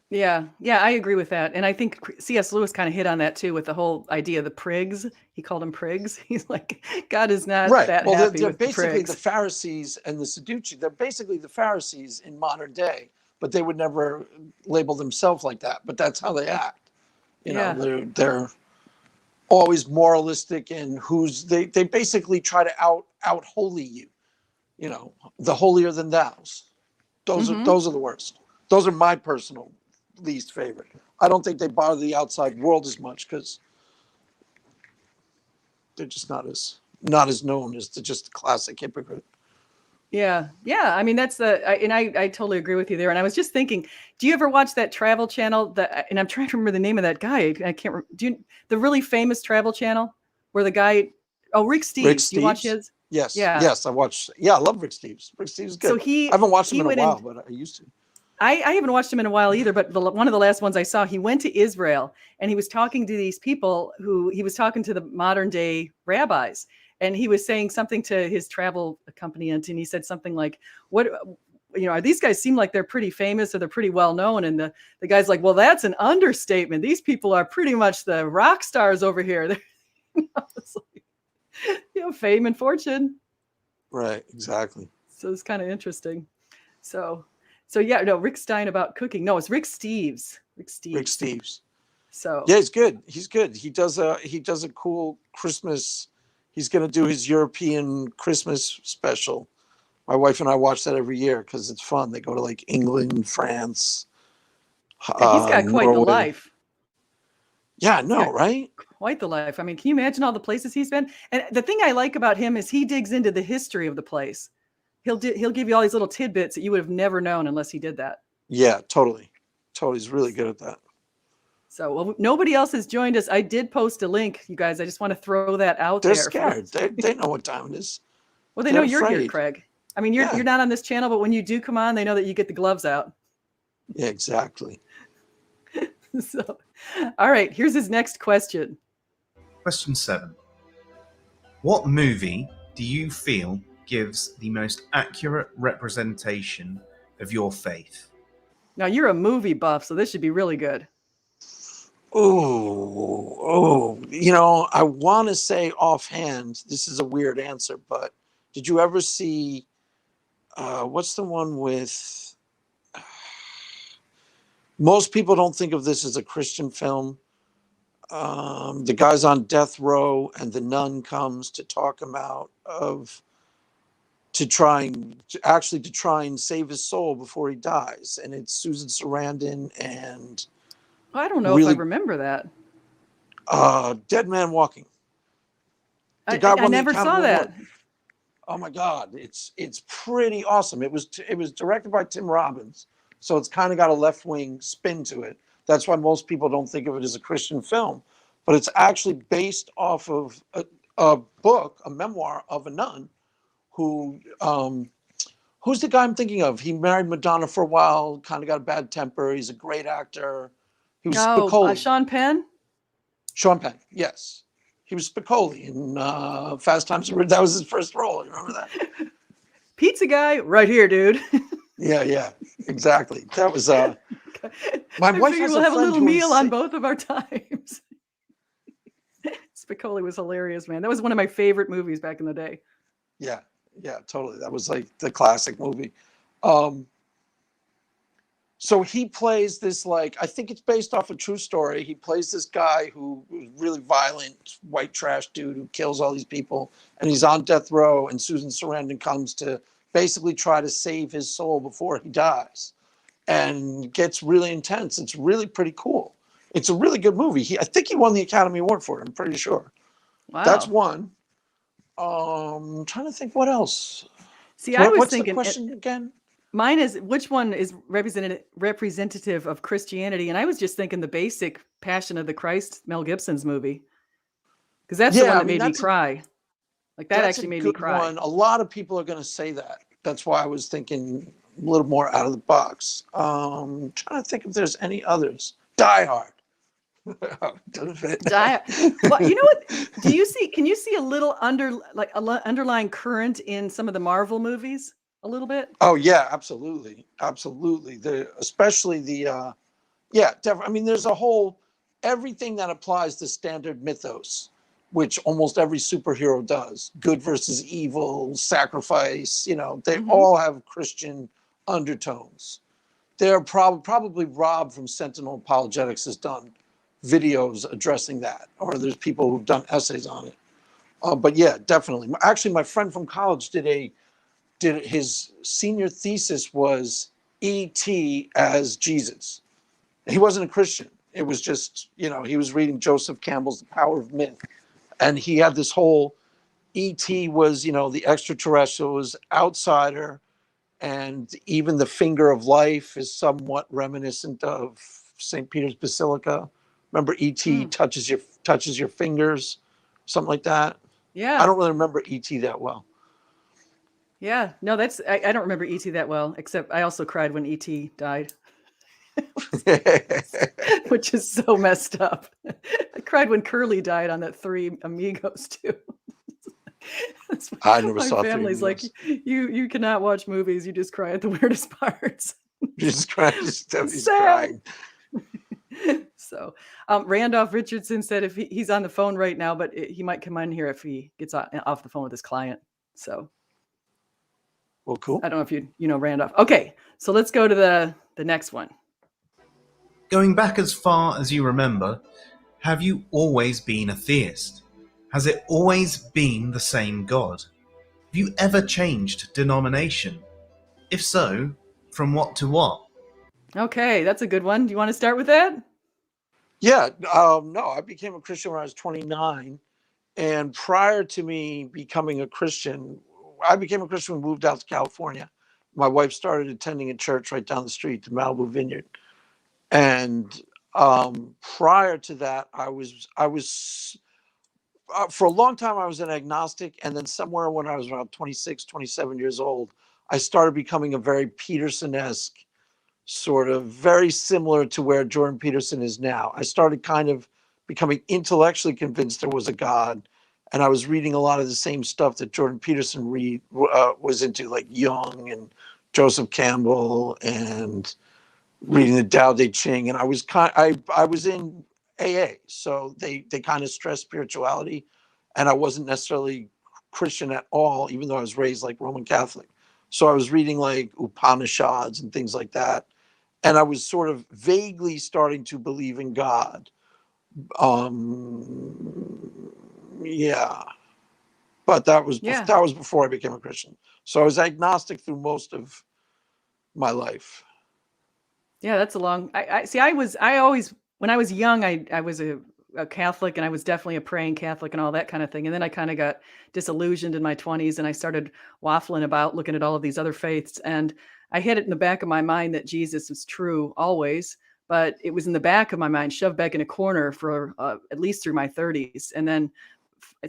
Yeah, I agree with that. And I think C.S. Lewis kind of hit on that too with the whole idea of the prigs. He called them prigs. He's like, God is not Right. that Well, happy they're with the basically the prigs. Pharisees and the Sadducees. They're basically the Pharisees in modern day, but they would never label themselves like that. But that's how they act. Yeah. They're always moralistic, and they basically try to out holy you. The holier than thous. Those are the worst. Those are my personal least favorite. I don't think they bother the outside world as much because they're just not as known as just the classic hypocrite. Yeah. I mean, that's I totally agree with you there. And I was just thinking, do you ever watch that travel channel? And I'm trying to remember the name of that guy. I can't remember. The really famous travel channel where the guy, Rick Steves. Do you watch his? Yes. Yeah. Yes, I watched. Yeah, I love Rick Steves. Rick Steves is good. So I haven't watched him in a while, but I used to. I haven't watched him in a while either, but one of the last ones I saw, he went to Israel and he was talking to these people he was talking to the modern day rabbis, and he was saying something to his travel company, and he said something like, these guys seem like they're pretty famous or they're pretty well known. And the guy's like, well, that's an understatement. These people are pretty much the rock stars over here. It's like, fame and fortune. Right, exactly. So it's kind of interesting. So yeah, no, Rick Stein about cooking. No, it's Rick Steves. Rick Steves. So yeah, he's good. He's good. He does a cool Christmas. He's going to do his European Christmas special. My wife and I watch that every year because it's fun. They go to like England, France. He's got quite Norway. the life. Yeah, I know, right? Quite the life. I mean, can you imagine all the places he's been? And the thing I like about him is he digs into the history of the place. He'll give you all these little tidbits that you would have never known unless he did that. Yeah, totally. He's really good at that. So nobody else has joined us. I did post a link, you guys. I just want to throw that out there. They're scared. They know what time it is. Well, they know you're here, Craig. I mean, you're not on this channel, but when you do come on, they know that you get the gloves out. Yeah, exactly. So, all right, here's his next question. Question 7. What movie do you feel gives the most accurate representation of your faith? Now, you're a movie buff, so this should be really good. Oh, I want to say offhand, this is a weird answer, but did you ever see, what's the one with, most people don't think of this as a Christian film. The guy's on death row and the nun comes to talk him out to try and save his soul before he dies. And it's Susan Sarandon and I don't know if I remember that. Dead Man Walking. I never saw that. Oh my God, it's pretty awesome. It was directed by Tim Robbins, so it's kind of got a left-wing spin to it. That's why most people don't think of it as a Christian film, but it's actually based off of a book, a memoir of a nun who who's the guy I'm thinking of? He married Madonna for a while, kind of got a bad temper. He's a great actor. He was Spicoli. Sean Penn? Sean Penn, yes. He was Spicoli in Fast Times. That was his first role. You remember that? Pizza guy, right here, dude. Yeah, exactly. That was my wife has we'll a have a friend little who meal on both of our times. Spicoli was hilarious, man. That was one of my favorite movies back in the day. Yeah, totally. That was like the classic movie. So he plays this, like, I think it's based off a true story. He plays this guy who was really violent, white trash dude who kills all these people. And he's on death row, and Susan Sarandon comes to basically try to save his soul before he dies. and gets really intense. It's really pretty cool. It's a really good movie. I think he won the Academy Award for it. I'm pretty sure. Wow. That's one. I'm trying to think what else. See, I was What's thinking, the question again? mine is, which one is representative of Christianity? And I was just thinking the basic Passion of the Christ, Mel Gibson's movie. Because that's the one that made me cry. Like, that actually made me cry. One. A lot of people are going to say that. That's why I was thinking a little more out of the box. Trying to think if there's any others. Die Hard. Doesn't fit. Well, you know what? Can you see a little underlying current in some of the Marvel movies? A little bit? Oh yeah, absolutely. Absolutely. Especially the yeah, definitely. I mean, there's a whole everything that applies to standard mythos, which almost every superhero does. Good versus evil, sacrifice, they all have Christian undertones. They're probably Rob from Sentinel Apologetics has done videos addressing that, or there's people who've done essays on it. But yeah, definitely. Actually, my friend from college did his senior thesis was E.T. as Jesus. He wasn't a Christian. It was just, he was reading Joseph Campbell's The Power of Myth. And he had this whole E.T. was, the extraterrestrial, was outsider. And even the finger of life is somewhat reminiscent of St. Peter's Basilica. Remember E.T. touches your fingers, something like that. Yeah. I don't really remember E.T. that well. Yeah. No, I don't remember E.T. that well, except I also cried when E.T. died. Which is so messed up. I cried when Curly died on that Three Amigos too. I never saw My family's like, you cannot watch movies. You just cry at the weirdest parts. Jesus Christ, he's crying. So, Randolf Richardson said if he's on the phone right now, but he might come on here if he gets off the phone with his client. So, well, cool. I don't know if you know Randolph. Okay, so let's go to the next one. Going back as far as you remember, have you always been a theist? Has it always been the same God? Have you ever changed denomination? If so, from what to what? Okay, that's a good one. Do you want to start with that? Yeah, no, I became a Christian when I was 29. And prior to me becoming a Christian, I became a Christian when we moved out to California. My wife started attending a church right down the street, the Malibu Vineyard. And prior to that, I was for a long time, I was an agnostic. And then somewhere when I was around 26, 27 years old, I started becoming a very Peterson-esque, sort of very similar to where Jordan Peterson is now. I started kind of becoming intellectually convinced there was a God. And I was reading a lot of the same stuff that Jordan Peterson was into, like Jung and Joseph Campbell, and reading the Tao Te Ching. And I was in AA, so they kind of stressed spirituality, and I wasn't necessarily Christian at all, even though I was raised like Roman Catholic. So I was reading like Upanishads and things like that, and I was sort of vaguely starting to believe in God. Yeah, but that was before I became a Christian. So I was agnostic through most of my life. Yeah, that's a long. I always, when I was young, I was a Catholic, and I was definitely a praying Catholic and all that kind of thing. And then I kind of got disillusioned in my 20s, and I started waffling about looking at all of these other faiths. And I had it in the back of my mind that Jesus is true always, but it was in the back of my mind, shoved back in a corner for at least through my 30s. And then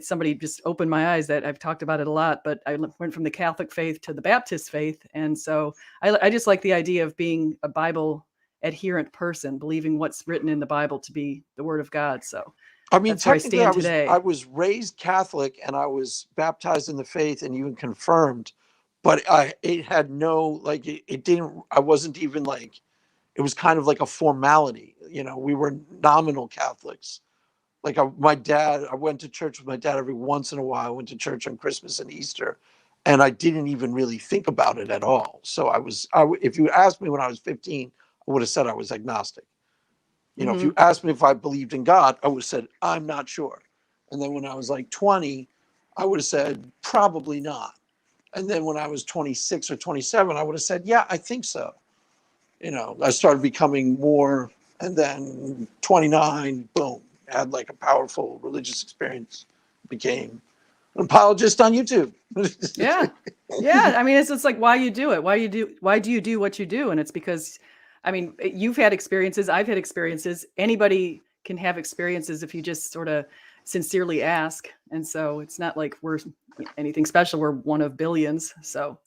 somebody just opened my eyes that I've talked about it a lot, but I went from the Catholic faith to the Baptist faith. And so I just like the idea of being a Bible adherent person, believing what's written in the Bible to be the word of God. So I mean, that's where I stand today. I was raised Catholic, and I was baptized in the faith and even confirmed, but it had no, like, it didn't, I wasn't even like, it was kind of like a formality. We were nominal Catholics. Like I went to church with my dad every once in a while. I went to church on Christmas and Easter, and I didn't even really think about it at all. So if you asked me when I was 15, I would have said I was agnostic. If you asked me if I believed in God, I would have said, I'm not sure. And then when I was like 20, I would have said, probably not. And then when I was 26 or 27, I would have said, yeah, I think so. I started becoming more, and then 29, boom, had like a powerful religious experience, became an apologist on YouTube. Yeah. Yeah. I mean, it's like why you do it. Why do you do what you do? And it's because, I mean, you've had experiences, I've had experiences. Anybody can have experiences if you just sort of sincerely ask. And so it's not like we're anything special. We're one of billions. So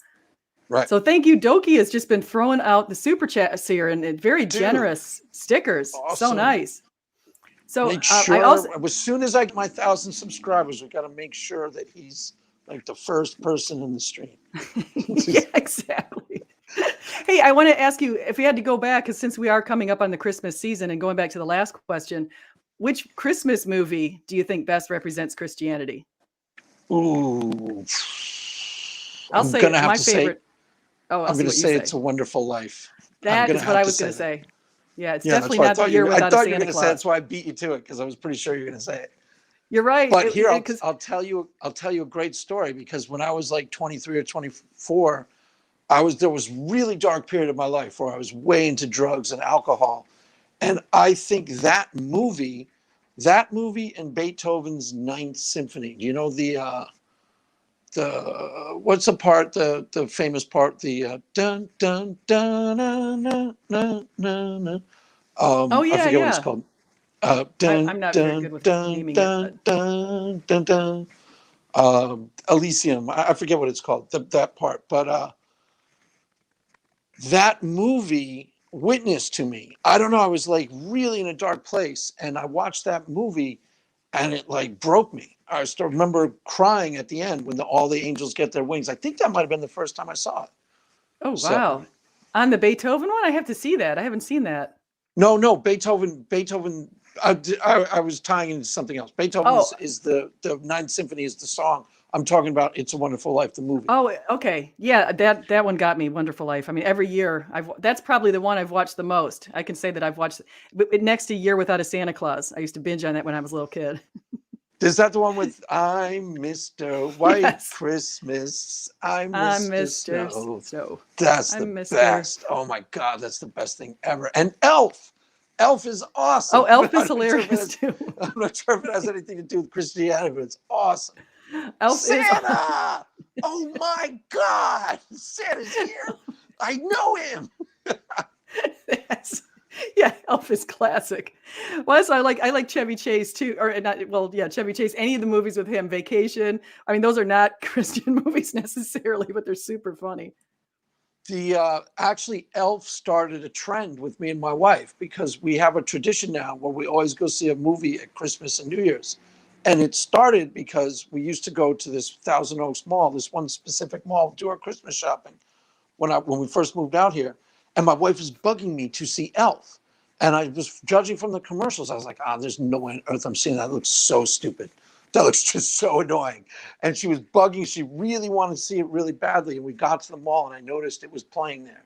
Right. So thank you. Doki has just been throwing out the super chats here and very Dude, generous stickers. So awesome. nice. So Make sure I also, as soon as I get my 1,000 subscribers, we got to make sure that he's like the first person in the stream. yeah, exactly. Hey, I want to ask you if we had to go back, because since we are coming up on the Christmas season and going back to the last question, which Christmas movie do you think best represents Christianity? Ooh, I'll I'm say gonna have my to favorite. say, Oh, I'll I'm see gonna what you say say. It's a Wonderful Life. That is what I was going going to say. Yeah, it's Yeah, that's definitely why I not the thought year I without a thought you were Santa going to say. Claus. That's why I beat you to it, because I was pretty sure you were going to say it. You're right. But here, Because I'll tell you a great story, because when I was like 23 or 24, there was really dark period of my life where I was way into drugs and alcohol. And I think that movie and Beethoven's Ninth Symphony, do you know the what's the part, the famous part, the dun dun dun na na na na na. oh I yeah, forget what it's yeah. called. Dun I'm not very dun good with dun naming it, but dun dun dun dun. Elysium. I forget what it's called. That part, but that movie witnessed to me. I don't know. I was like really in a dark place, and I watched that movie, and it like broke me. I still remember crying at the end when all the angels get their wings. I think that might have been the first time I saw it. oh So wow. On the Beethoven one, I have to see that. I haven't seen that. no, Beethoven. I was tying into something else. Beethoven Oh, is the Ninth Symphony is the song. I'm talking about It's a Wonderful Life, the movie. oh, okay. Yeah, that one got me. Wonderful Life. I mean, every year that's probably the one I've watched the most. I can say that I've watched next to Year Without a Santa Claus. I used to binge on that when I was a little kid. Is that the one with I'm Mr. White Yes. Christmas? I'm I'm Mr. Mr. Snow. Snow. That's I'm the Mr. best. Oh my God, that's the best thing ever. And Elf. Elf is awesome. Oh, Elf is I'm not sure if it hilarious has- too. I'm not sure if it has anything to do with Christianity, but it's awesome. Elf is Santa! Oh my God! Santa's here. I know him. Yes. Yeah, Elf is classic. Well, so I like Chevy Chase too, or not. Well, yeah, Chevy Chase. Any of the movies with him, Vacation. I mean, those are not Christian movies necessarily, but they're super funny. Actually, Elf started a trend with me and my wife, because we have a tradition now where we always go see a movie at Christmas and New Year's. And it started because we used to go to this Thousand Oaks Mall, this one specific mall, do our Christmas shopping when we first moved out here. And my wife was bugging me to see Elf. And I was judging from the commercials. I was like, there's no way on earth I'm seeing that. It looks so stupid. That looks just so annoying. And she was bugging. She really wanted to see it really badly. And we got to the mall, and I noticed it was playing there.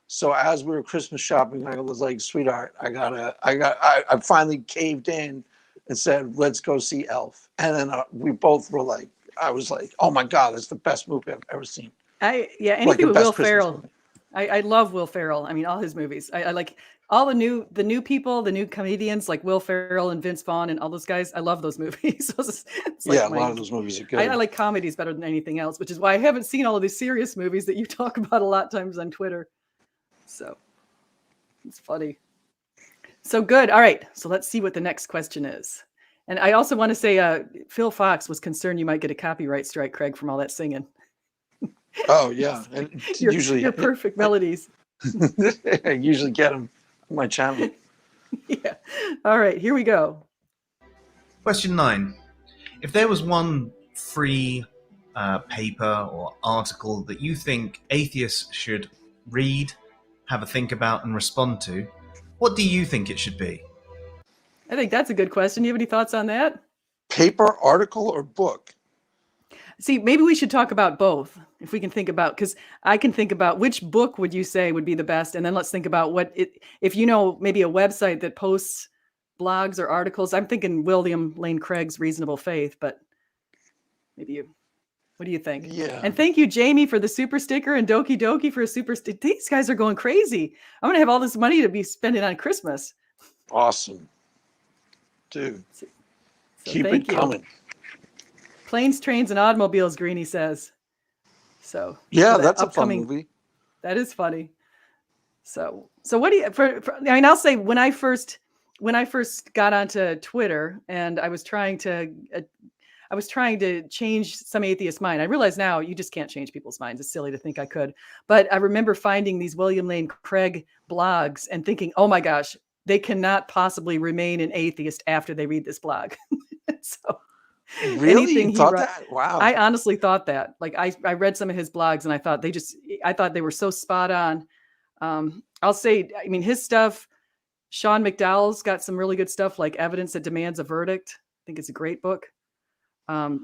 So as we were Christmas shopping, I was like, sweetheart, I finally caved in and said, let's go see Elf. And then we both were like, I was like, oh my God, that's the best movie I've ever seen. Anything Like the with best Will Christmas Ferrell. movie. I love Will Ferrell. I mean, all his movies. I like all the new people, the new comedians like Will Ferrell and Vince Vaughn and all those guys. I love those movies. It's Yeah, like a lot of those movies are good. I like comedies better than anything else, which is why I haven't seen all of these serious movies that you talk about a lot of times on Twitter. So it's funny. So good. All right. So let's see what the next question is. And I also want to say, Phil Fox was concerned you might get a copyright strike, Craig, from all that singing. Oh yeah, and usually your perfect melodies. I usually get them on my channel. Yeah. All right, here we go. Question 9. If there was one free paper or article that you think atheists should read, have a think about, and respond to, what do you think it should be? I think that's a good question. You have any thoughts on that? Paper, article, or book? See, maybe we should talk about both, if we can think about, because I can think about which book would you say would be the best, and then let's think about if you know maybe a website that posts blogs or articles. I'm thinking William Lane Craig's Reasonable Faith, but maybe you. What do you think? Yeah. And thank you, Jamie, for the super sticker, and Doki Doki for a super sticker. These guys are going crazy. I'm going to have all this money to be spending on Christmas. Awesome. Dude, So keep thank it you. coming. Planes, Trains, and Automobiles, Greenie says. So Yeah, that that's upcoming, a fun movie. That is funny. So what do you, I mean, I'll say when I first got onto Twitter and I was trying to change some atheist mind. I realize now you just can't change people's minds. It's silly to think I could. But I remember finding these William Lane Craig blogs and thinking, oh my gosh, they cannot possibly remain an atheist after they read this blog. So Really? anything You he thought wrote, that? Wow. I honestly thought that. Like I read some of his blogs and I thought they were so spot on. I'll say, I mean, his stuff, Sean McDowell's got some really good stuff like Evidence That Demands a Verdict. I think it's a great book.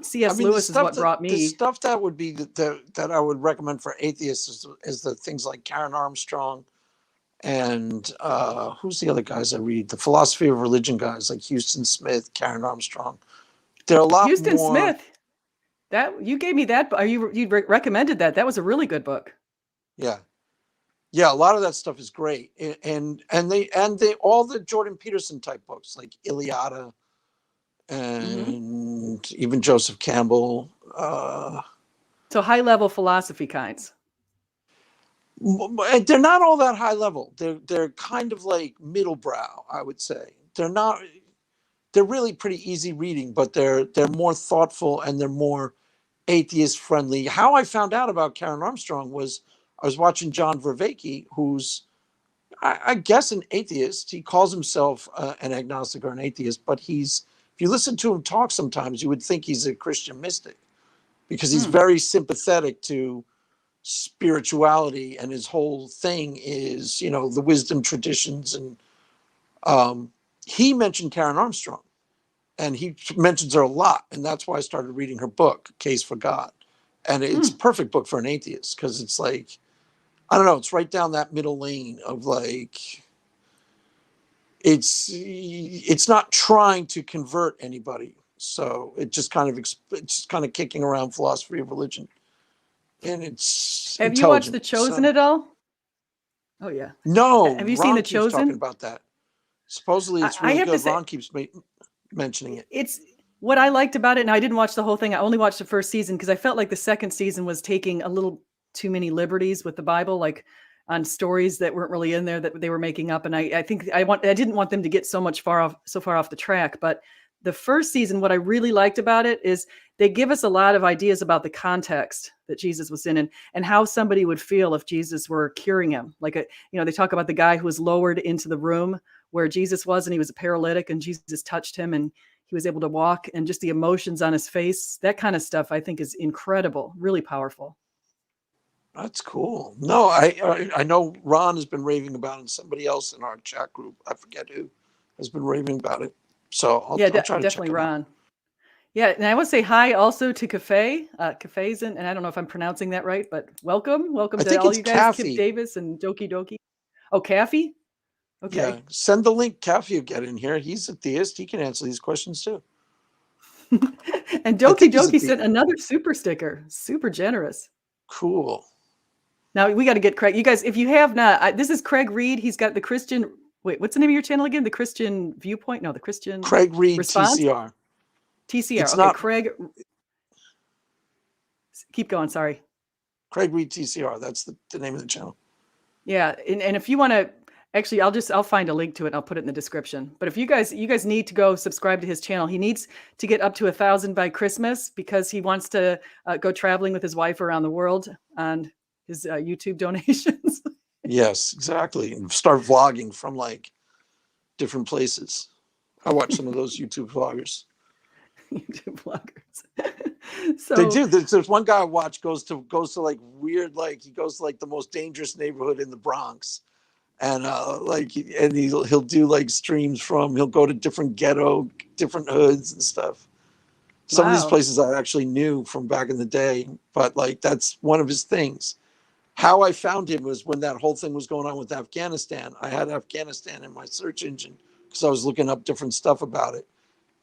C.S. Lewis is what brought me. The stuff that would be that I would recommend for atheists is the things like Karen Armstrong and who's the other guys I read? The Philosophy of Religion guys like Houston Smith, Karen Armstrong. They're a lot Houston more. Smith. That you gave me that. You recommended that. That was a really good book. Yeah. Yeah, a lot of that stuff is great. And they all the Jordan Peterson type books like Iliada and even Joseph Campbell. So high level philosophy kinds. They're not all that high level. They're kind of like middle brow, I would say. They're really pretty easy reading, but they're more thoughtful and they're more atheist friendly. How I found out about Karen Armstrong was I was watching John Vervaeke, who's I guess an atheist. He calls himself an agnostic or an atheist, but if you listen to him talk sometimes, you would think he's a Christian mystic because he's very sympathetic to spirituality, and his whole thing is, the wisdom traditions. And he mentioned Karen Armstrong, and he mentions her a lot, and that's why I started reading her book, Case for God. And it's a perfect book for an atheist because it's like, I don't know, it's right down that middle lane of like, it's not trying to convert anybody. So it's just kind of kicking around philosophy of religion. And it's Have you watched The Chosen at all? Oh yeah. No. Have you Ron seen The keeps Chosen? talking about that. Supposedly it's really good. Ron keeps mentioning it. It's what I liked about it, and I didn't watch the whole thing. I only watched the first season because I felt like the second season was taking a little too many liberties with the Bible, like on stories that weren't really in there that they were making up. And I think I didn't want them to get so far off the track. But the first season, what I really liked about it is they give us a lot of ideas about the context that Jesus was in and how somebody would feel if Jesus were curing him. Like, they talk about the guy who was lowered into the room where Jesus was, and he was a paralytic, and Jesus touched him and he was able to walk, and just the emotions on his face, that kind of stuff I think is incredible, really powerful. That's cool. No, I know Ron has been raving about it, and somebody else in our chat group, I forget who, has been raving about it. So I'll try to definitely check it Ron. out. Yeah, and I want to say hi also to Cafe. Cafe's in, and I don't know if I'm pronouncing that right, but welcome to all you guys, Kathy. Kip Davis and Doki Doki. Oh, Kathy? Okay. Yeah, send the link. Kathy will get in here. He's a theist. He can answer these questions too. And Doki Doki sent another super sticker. Super generous. Cool. Now we got to get Craig. You guys, if you have not, this is Craig Reed. He's got the Christian. Wait, what's the name of your channel again? The Christian Viewpoint? No, the Christian. Craig Reed Response? TCR. TCR. It's okay, not... Craig. Keep going. Sorry. Craig Reed TCR. That's the name of the channel. Yeah, and if you want to, actually, I'll find a link to it and I'll put it in the description. But if you guys need to go subscribe to his channel. He needs to get up to 1,000 by Christmas because he wants to go traveling with his wife around the world on his YouTube donations. Yes, exactly. And start vlogging from like different places. I watch some of those YouTube vloggers. YouTube vloggers. So they do. There's one guy I watch goes to like weird, like he goes to like the most dangerous neighborhood in the Bronx. And he'll do like streams he'll go to different ghetto, different hoods and stuff. Some of these places I actually knew from back in the day, but like that's one of his things. How I found him was when that whole thing was going on with Afghanistan. I had Afghanistan in my search engine because I was looking up different stuff about it.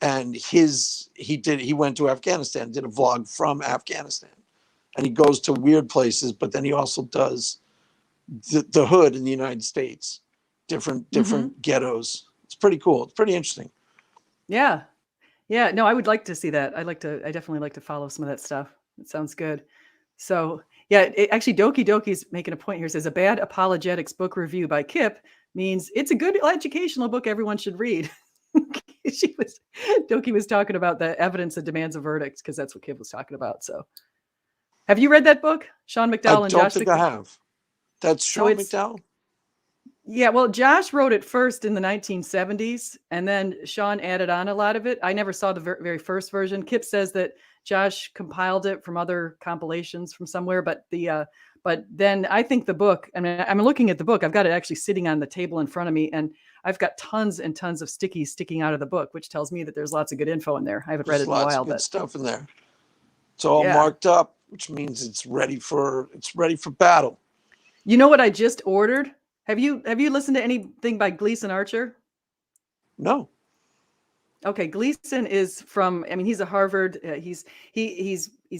And he went to Afghanistan, did a vlog from Afghanistan. and he goes to weird places, but then he also does the hood in the United States, different ghettos. It's pretty cool. It's pretty interesting. Yeah. Yeah. No, I would like to see that. I definitely like to follow some of that stuff. It sounds good. So yeah, actually Doki Doki's making a point here. Says a bad apologetics book review by Kip means it's a good educational book everyone should read. Doki was talking about the evidence that demands a verdict because that's what Kip was talking about. So have you read that book? Sean McDowell and Josh? I don't think I have. That's Sean McDowell? Yeah, well, Josh wrote it first in the 1970s, and then Sean added on a lot of it. I never saw the very first version. Kip says that Josh compiled it from other compilations from somewhere, but then I think the book, I mean, I'm looking at the book. I've got it actually sitting on the table in front of me, and I've got tons and tons of stickies sticking out of the book, which tells me that there's lots of good info in there. I haven't read it in a while, lots of good but stuff in there. It's all marked up, which means it's ready for battle. You know what I just ordered? Have you listened to anything by Gleason Archer? No. Okay, Gleason is from, I mean, he's a Harvard, he's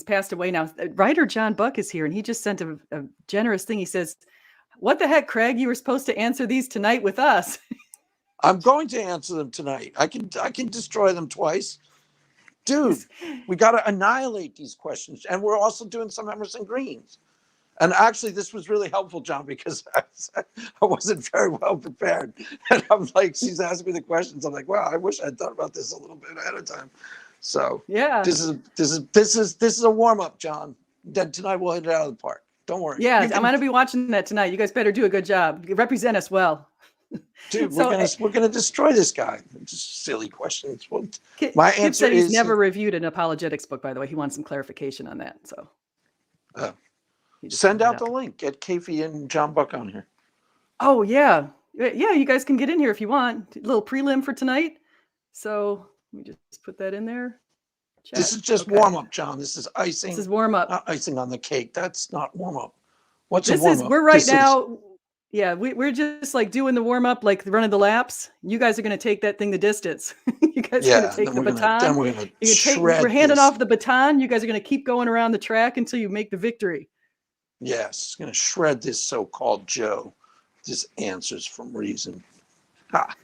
passed away now. Writer John Buck is here, and he just sent a generous thing. He says, "What the heck, Craig? You were supposed to answer these tonight with us." I'm going to answer them tonight. I can destroy them twice. Dude, we got to annihilate these questions. And we're also doing some Emerson Greens. And actually, this was really helpful, John, because I wasn't very well prepared. And I'm like, she's asking me the questions. I'm like, wow, I wish I'd thought about this a little bit ahead of time. So yeah, this is a warm up, John. Then tonight we'll hit it out of the park. Don't worry. Yeah, I'm gonna be watching that tonight. You guys better do a good job. Represent us well. Dude, So, we're gonna destroy this guy. Just silly questions. Well, my answer is he's never reviewed an apologetics book. By the way, he wants some clarification on that. So. Send out the link. Get Kafey and John Buck on here. Oh, yeah. Yeah, you guys can get in here if you want. A little prelim for tonight. So let me just put that in there. Chat. This is just warm up, John. This is icing. This is warm up. Not icing on the cake. That's not warm up. What's this a warm up? We're right now. Yeah, we're just like doing the warm up, like running the laps. You guys are going to take that thing the distance. You guys are going to take the baton. We're handing off the baton. You guys are going to keep going around the track until you make the victory. Yes, going to shred this so-called Joe. Just answers from reason. Ha.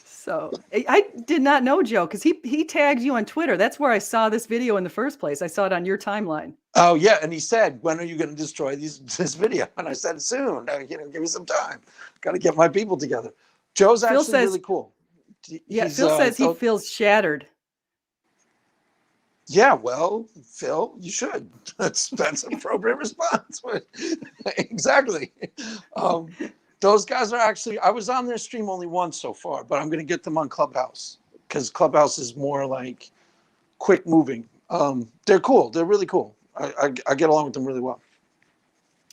So I did not know Joe because he tagged you on Twitter. That's where I saw this video in the first place. I saw it on your timeline. Oh yeah, and he said, "When are you going to destroy this video?" And I said, "Soon. Give me some time. Got to get my people together." Joe's actually really cool. Phil says he feels shattered. Yeah, well, Phil, you should. That's an appropriate response. Exactly. Those guys are actually, I was on their stream only once so far, but I'm going to get them on Clubhouse because Clubhouse is more like quick moving. They're cool. They're really cool. I get along with them really well.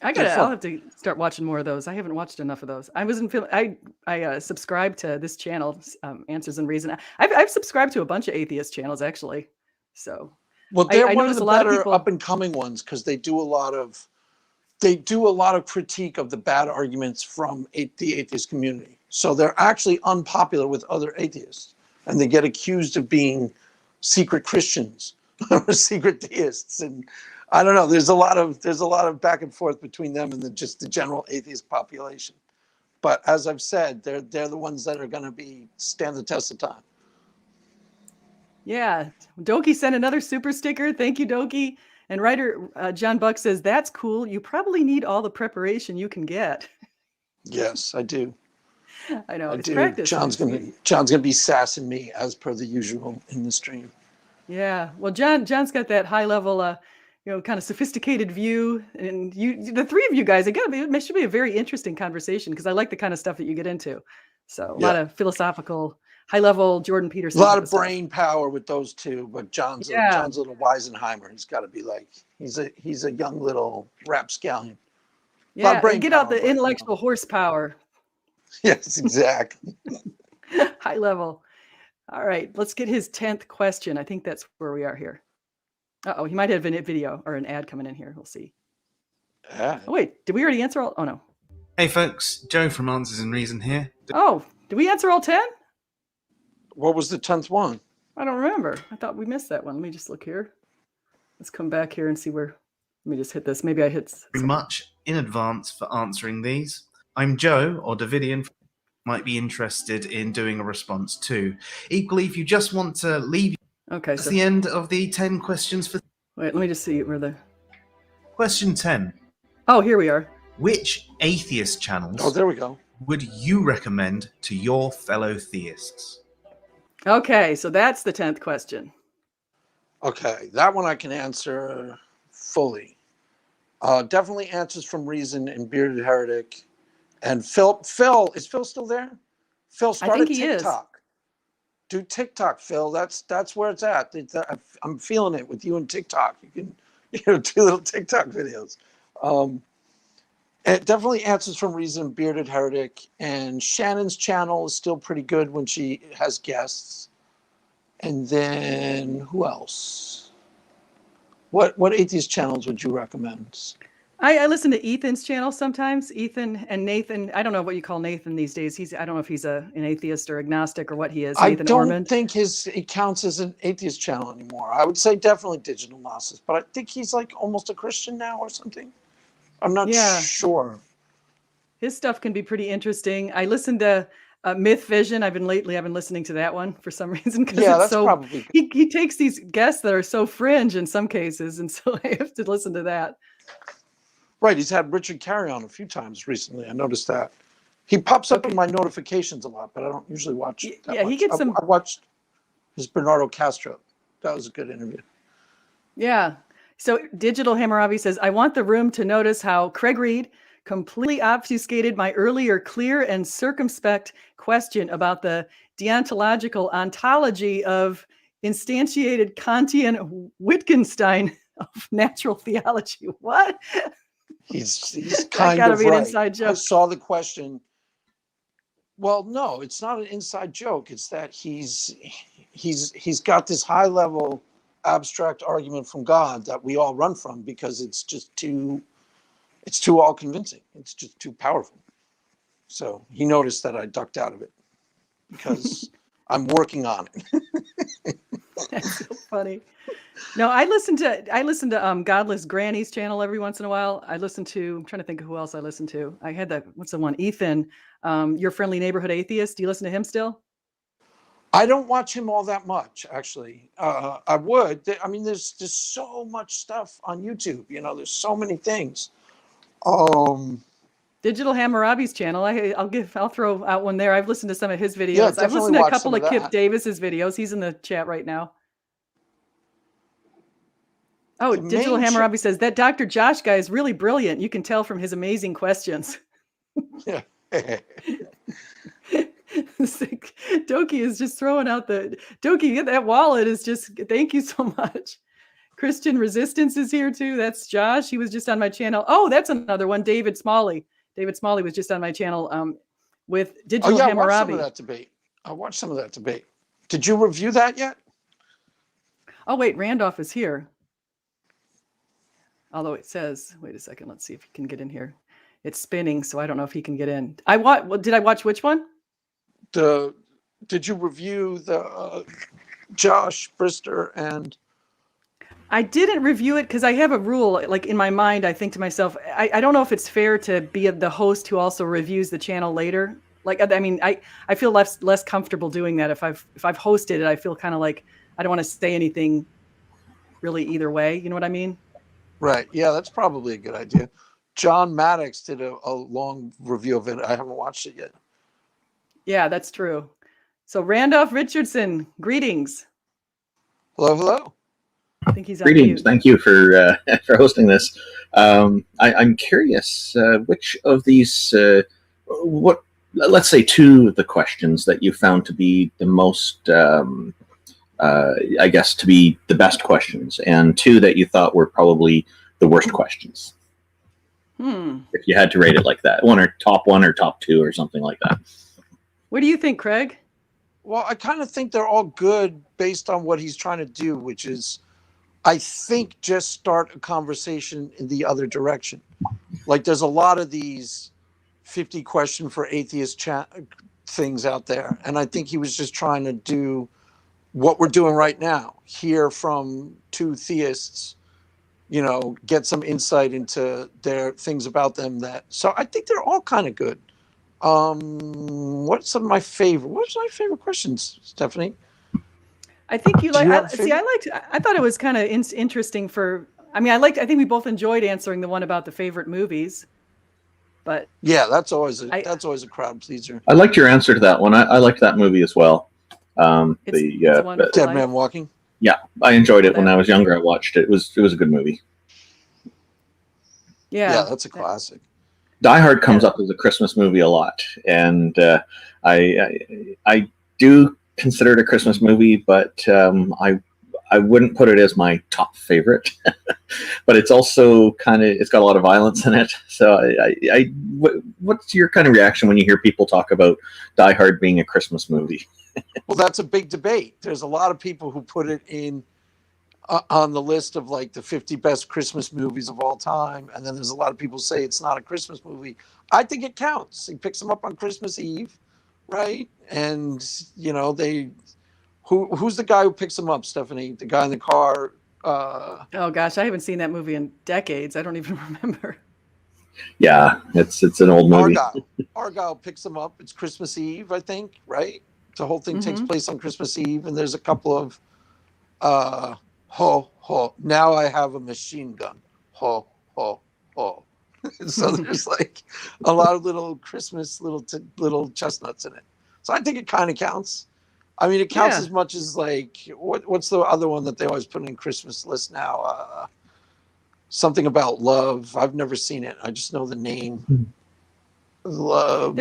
I'll have to start watching more of those. I haven't watched enough of those. I wasn't feeling, I subscribed to this channel, Answers and Reason. I've subscribed to a bunch of atheist channels actually. So, well, they're one of the better up and coming ones because they do a lot of critique of the bad arguments from the atheist community. So they're actually unpopular with other atheists, and they get accused of being secret Christians or secret theists. And I don't know. There's a lot of back and forth between them and just the general atheist population. But as I've said, they're the ones that are going to stand the test of time. Yeah, Doki sent another super sticker. Thank you, Doki. And writer John Buck says, "That's cool. You probably need all the preparation you can get." Yes, I do. I know. It's do. practice. John's gonna be sassing me as per the usual in the stream. Yeah. Well, John's got that high level, kind of sophisticated view, and the three of you guys, it should be a very interesting conversation because I like the kind of stuff that you get into. So a lot of philosophical. High level Jordan Peterson. A lot of brain power with those two, but John's a little Weisenheimer. He's got to be like he's a young little rapscallion. Yeah, get out the intellectual horsepower. Yes, exactly. High level. All right, let's get his 10th question. I think that's where we are here. Uh-oh, he might have a video or an ad coming in here. We'll see. Oh, wait, did we already answer all? Oh, no. Hey, folks. Joe from Answers and Reason here. Oh, did we answer all 10? What was the 10th one? I don't remember. I thought we missed that one. Let me just look here. Let's come back here and see where. Let me just hit this. Maybe I hit. Very much in advance for answering these. I'm Joe, or Davidian, might be interested in doing a response too. Equally, if you just want to leave, Okay, that's so the end of the 10 questions for. wait, let me just see where the. Question 10. Oh, here we are. Which atheist channels Oh, there we go. would you recommend to your fellow theists? Okay, so that's the 10th question. Okay, that one I can answer fully. Definitely Answers from Reason and Bearded Heretic. And Phil, is Phil still there? Phil, start think a he is. TikTok. Do TikTok, Phil. That's where it's at. I'm feeling it with you and TikTok. You can do little TikTok videos. It definitely Answers from Reason, Bearded Heretic, and Shannon's channel is still pretty good when she has guests. And then who else? What atheist channels would you recommend? I listen to Ethan's channel sometimes. Ethan and Nathan. I don't know what you call Nathan these days. I don't know if he's an atheist or agnostic or what he is. I Nathan don't Ormond. think it counts as an atheist channel anymore. I would say definitely Digital Gnosis, but I think he's like almost a Christian now or something. I'm not sure. His stuff can be pretty interesting. I listened to Myth Vision. I've been listening to that one for some reason because that's probably he takes these guests that are so fringe in some cases, and so I have to listen to that. Right. He's had Richard Carey on a few times recently. I noticed that. He pops up in my notifications a lot, but I don't usually watch that much. He gets some. I watched his Bernardo Castro. That was a good interview. Yeah. So Digital Hammurabi says, I want the room to notice how Craig Reed completely obfuscated my earlier clear and circumspect question about the deontological ontology of instantiated Kantian Wittgenstein of natural theology. What? He's kind gotta of be an right. inside joke. I saw the question. Well, no, it's not an inside joke. It's that he's got this high level abstract argument from God that we all run from because it's too all convincing. It's just too powerful. So he noticed that I ducked out of it because I'm working on it. That's so funny. No, I listen to Godless Granny's channel every once in a while. I'm trying to think of who else I listen to. I had what's the one? Ethan, Your Friendly Neighborhood Atheist. Do you listen to him still? I don't watch him all that much, actually. I would. I mean, there's just so much stuff on YouTube. There's so many things. Digital Hammurabi's channel. I'll throw out one there. I've listened to some of his videos. Yeah, I've listened to a couple of Kip Davis's videos. He's in the chat right now. Oh, Digital Hammurabi says that Dr. Josh guy is really brilliant. You can tell from his amazing questions. Yeah. Doki is just throwing out Doki, that wallet is just, thank you so much. Christian Resistance is here too. That's Josh. He was just on my channel. Oh, that's another one. David Smalley. David Smalley was just on my channel with Digital Hammurabi. I watched some of that debate. Did you review that yet? Oh, wait, Randolph is here. Although it says, wait a second, let's see if he can get in here. It's spinning, so I don't know if he can get in. Did I watch which one? Did you review the Josh Brister and? I didn't review it because I have a rule, like in my mind, I think to myself, I don't know if it's fair to be the host who also reviews the channel later. Like, I mean, I feel less comfortable doing that. If I've hosted it, I feel kind of like I don't want to say anything really either way. You know what I mean? Right. Yeah, that's probably a good idea. John Maddox did a long review of it. I haven't watched it yet. Yeah, that's true. So Randolph Richardson, greetings. Hello, hello. I think he's on Greetings. mute. Thank you for hosting this. I'm curious, which of these, let's say two of the questions that you found to be the most, I guess, to be the best questions, and two that you thought were probably the worst questions. If you had to rate it like that, one or top two or something like that. What do you think, Craig? Well, I kind of think they're all good based on what he's trying to do, which is, I think, just start a conversation in the other direction. Like, there's a lot of these 50 question for atheist things out there. And I think he was just trying to do what we're doing right now, hear from two theists get some insight into their things about them. So I think they're all kind of good. What's my favorite questions, Stephanie? I think you Do like. you have a I favorite? I thought it was kind of interesting for. I mean, I think we both enjoyed answering the one about the favorite movies, but Yeah, that's always a crowd pleaser. I liked your answer to that one. I liked that movie as well. It's a Wonderful Dead Life. Man Walking. Yeah, I enjoyed it That when I one. was younger. I watched it. It was a good movie. Yeah, that's a classic. Die Hard comes up as a Christmas movie a lot, and I do consider it a Christmas movie, but I wouldn't put it as my top favorite. But it's also it's got a lot of violence in it. So what's your kind of reaction when you hear people talk about Die Hard being a Christmas movie? Well, that's a big debate. There's a lot of people who put it in on the list of like the 50 best Christmas movies of all time, and then there's a lot of people say it's not a Christmas movie. I think it counts. He picks them up on Christmas Eve, right? And who's the guy who picks him up, Stephanie? The guy in the car. Oh gosh, I haven't seen that movie in decades. I don't even remember. Yeah, it's an old movie. Argyle picks him up. It's Christmas Eve, I think, right? The whole thing takes place on Christmas Eve, and there's a couple of ho ho. Now I have a machine gun. Ho ho ho. So there's like a lot of little Christmas little chestnuts in it. So I think it kind of counts. I mean, it counts as much as like what's the other one that they always put in Christmas list now? Something about love. I've never seen it. I just know the name. Love.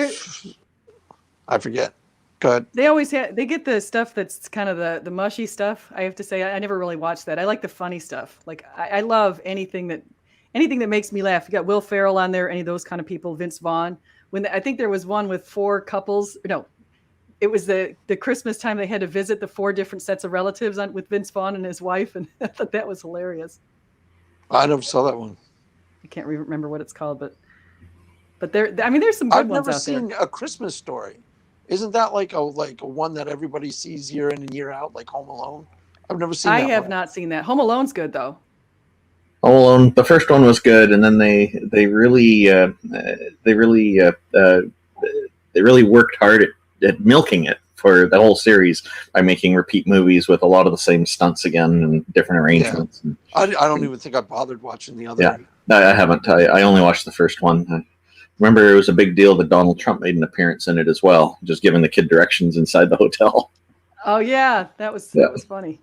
I forget. Go ahead. They get the stuff that's kind of the mushy stuff. I have to say, I never really watched that. I like the funny stuff. Like I love anything that makes me laugh. You got Will Ferrell on there, any of those kind of people, Vince Vaughn. I think there was one with 4 couples. No, it was the Christmas time they had to visit the 4 different sets of relatives with Vince Vaughn and his wife, and I thought that was hilarious. I never saw that one. I can't remember what it's called, but there's some good ones out there. I've never seen A Christmas Story. Isn't that like a one that everybody sees year in and year out, like Home Alone? I've never seen that. I have not seen that. Home Alone's good though. Home Alone, the first one was good, and then they really worked hard at milking it for the whole series by making repeat movies with a lot of the same stunts again and different arrangements. Yeah. I don't even think I bothered watching the other. Yeah, I haven't. I only watched the first one. I remember it was a big deal that Donald Trump made an appearance in it as well, just giving the kid directions inside the hotel. Oh yeah, that was funny.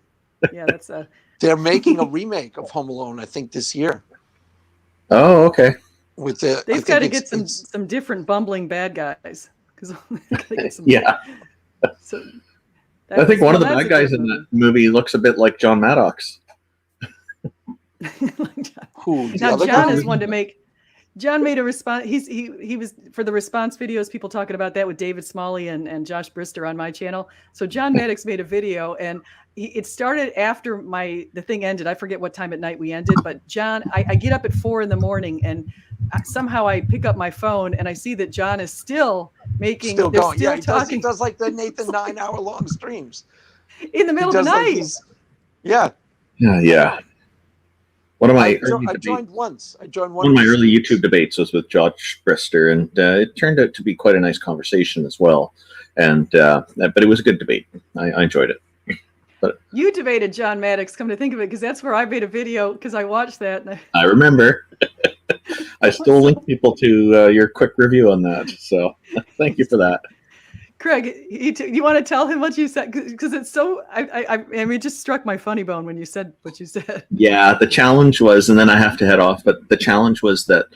Yeah, that's a. They're making a remake of Home Alone, I think, this year. Oh, okay. They've got to get some different bumbling bad guys because yeah. So I think one of the bad guys in that movie looks a bit like John Maddox. Who? Now John is one to make. John made a response. He was for the response videos. People talking about that with David Smalley and Josh Brister on my channel. So John Maddox made a video, and it started after the thing ended. I forget what time at night we ended, but John, I get up at 4 a.m. and somehow I pick up my phone and I see that John is still making. Still going. Still He talking. does like the Nathan 9-hour-long streams in the middle of the night. Yeah. One of my I joined once. One of my early YouTube debates was with Josh Brister, and it turned out to be quite a nice conversation as well. And but it was a good debate. I enjoyed it. But you debated John Maddox, come to think of it, because that's where I made a video because I watched that. I remember. I still link people to your quick review on that. So thank you for that. Craig, you want to tell him what you said? Because it's so, I mean, it just struck my funny bone when you said what you said. Yeah, the challenge was, and then I have to head off, but the challenge was that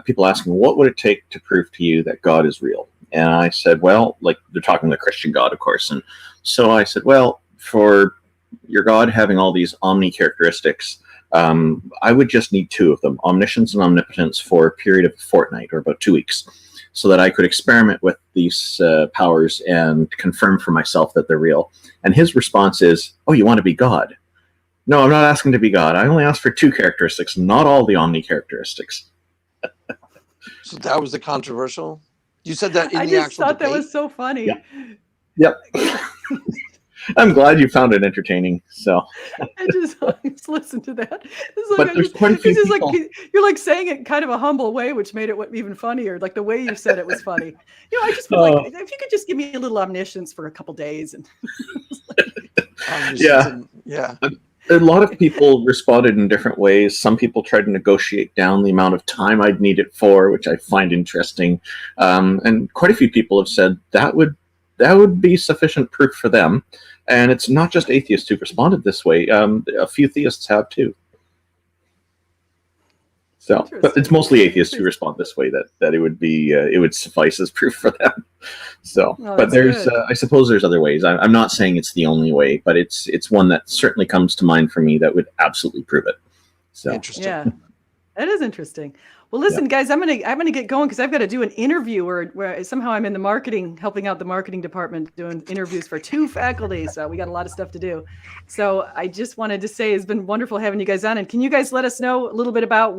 people asked me, what would it take to prove to you that God is real? And I said, well, like they're talking the Christian God, of course. And so I said, well, for your God having all these omni characteristics, I would just need 2 of them, omniscience and omnipotence, for a period of a fortnight or about 2 weeks, so that I could experiment with these powers and confirm for myself that they're real. And his response is, oh, you want to be God? No, I'm not asking to be God. I only asked for 2 characteristics, not all the omni characteristics. So that was the controversial? You said that in I the just actual thought debate? that was so funny. Yep. I'm glad you found it entertaining. So, I just listen to that. It's like, but there's quite a few it's just people. like you're like saying it in kind of a humble way, which made it even funnier. Like the way you said it was funny. I just would like if you could just give me a little omniscience for a couple days. And yeah. A lot of people responded in different ways. Some people tried to negotiate down the amount of time I'd need it for, which I find interesting. And quite a few people have said that would be sufficient proof for them. And it's not just atheists who've responded this way. A few theists have too. So, but it's mostly atheists who respond this way, that it would suffice as proof for them. So, but there's, I suppose there's other ways. I'm not saying it's the only way, but it's one that certainly comes to mind for me that would absolutely prove it. So, interesting. Yeah, that is interesting. Well, listen, guys, I'm gonna get going because I've got to do an interview where somehow I'm in the marketing, helping out the marketing department, doing interviews for 2 faculty. So we got a lot of stuff to do. So I just wanted to say it's been wonderful having you guys on. And can you guys let us know a little bit about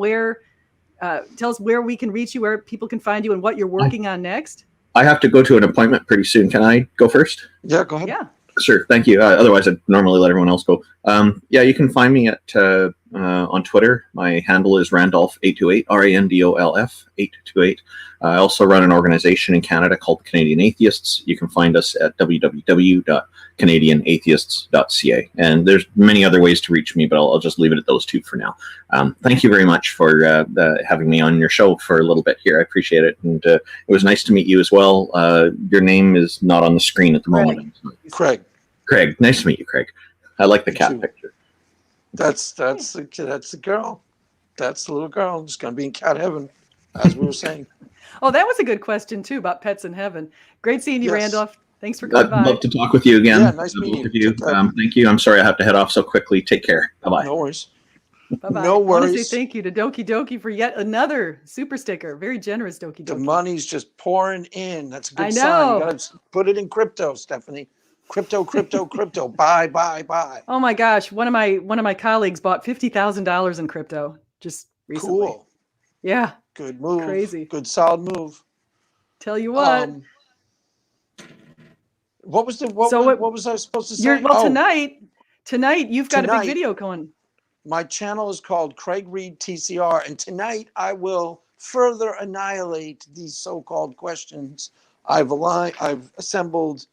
tell us where we can reach you, where people can find you, and what you're working on next? I have to go to an appointment pretty soon. Can I go first? Yeah, go ahead. Yeah. Sure, thank you. Otherwise, I'd normally let everyone else go. Yeah, you can find me at on Twitter. My handle is Randolf828, Randolf 828. I also run an organization in Canada called Canadian Atheists. You can find us at www.canadianatheists.ca. And there's many other ways to reach me, but I'll just leave it at those 2 for now. Thank you very much for having me on your show for a little bit here. I appreciate it. And it was nice to meet you as well. Your name is not on the screen at the moment. Craig. Nice to meet you, Craig. I like the cat picture. That's the girl. That's the little girl. She's going to be in cat heaven, as we were saying. Oh, that was a good question, too, about pets in heaven. Great seeing you, Randolph. Thanks for coming by. I'd love to talk with you again. Yeah, nice meeting you. Thank you. I'm sorry I have to head off so quickly. Take care. Bye-bye. No worries. Bye-bye. No worries. I want to say thank you to Doki Doki for yet another super sticker. Very generous, Doki Doki. The money's just pouring in. That's a good I know. sign. You got to put it in crypto, Stephanie. Crypto. Buy. Oh my gosh. One of my colleagues bought $50,000 in crypto just recently. Cool. Yeah. Good move. Crazy. Good solid move. Tell you what. What was I supposed to say? Tonight you've got a big video going. My channel is called Craig Reed TCR, and tonight I will further annihilate these so-called questions. I've assembled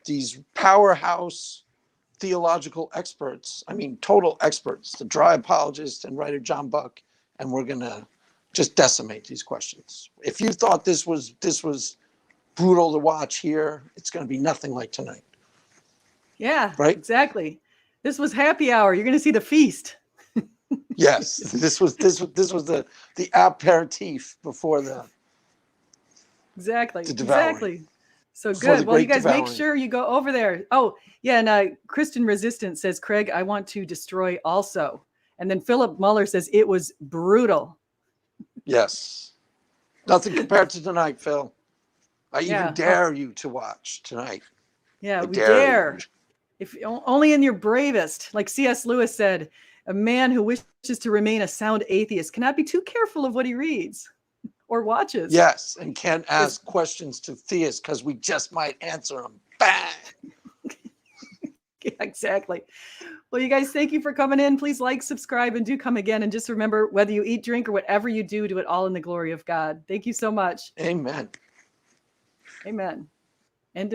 these powerhouse theological experts. I mean, total experts. The dry apologist and writer John Buck, and we're gonna just decimate these questions. If you thought this was brutal to watch here, it's going to be nothing like tonight. Yeah, right. Exactly. This was happy hour. You're going to see the feast. Yes, this was the aperitif before the exactly. Devouring. So good. Well, you guys make sure you go over there. Oh yeah, and Christian Resistance says, Craig, I want to destroy also. And then Philip Muller says it was brutal. Yes, nothing compared to tonight, Phil. I even dare you to watch tonight. Yeah, we dare. If only in your bravest. Like C.S. Lewis said, a man who wishes to remain a sound atheist cannot be too careful of what he reads or watches. Yes, and can't ask questions to theists because we just might answer them. Bang! Yeah, exactly. Well, you guys, thank you for coming in. Please like, subscribe, and do come again. And just remember, whether you eat, drink, or whatever you do, do it all in the glory of God. Thank you so much. Amen. Amen. And in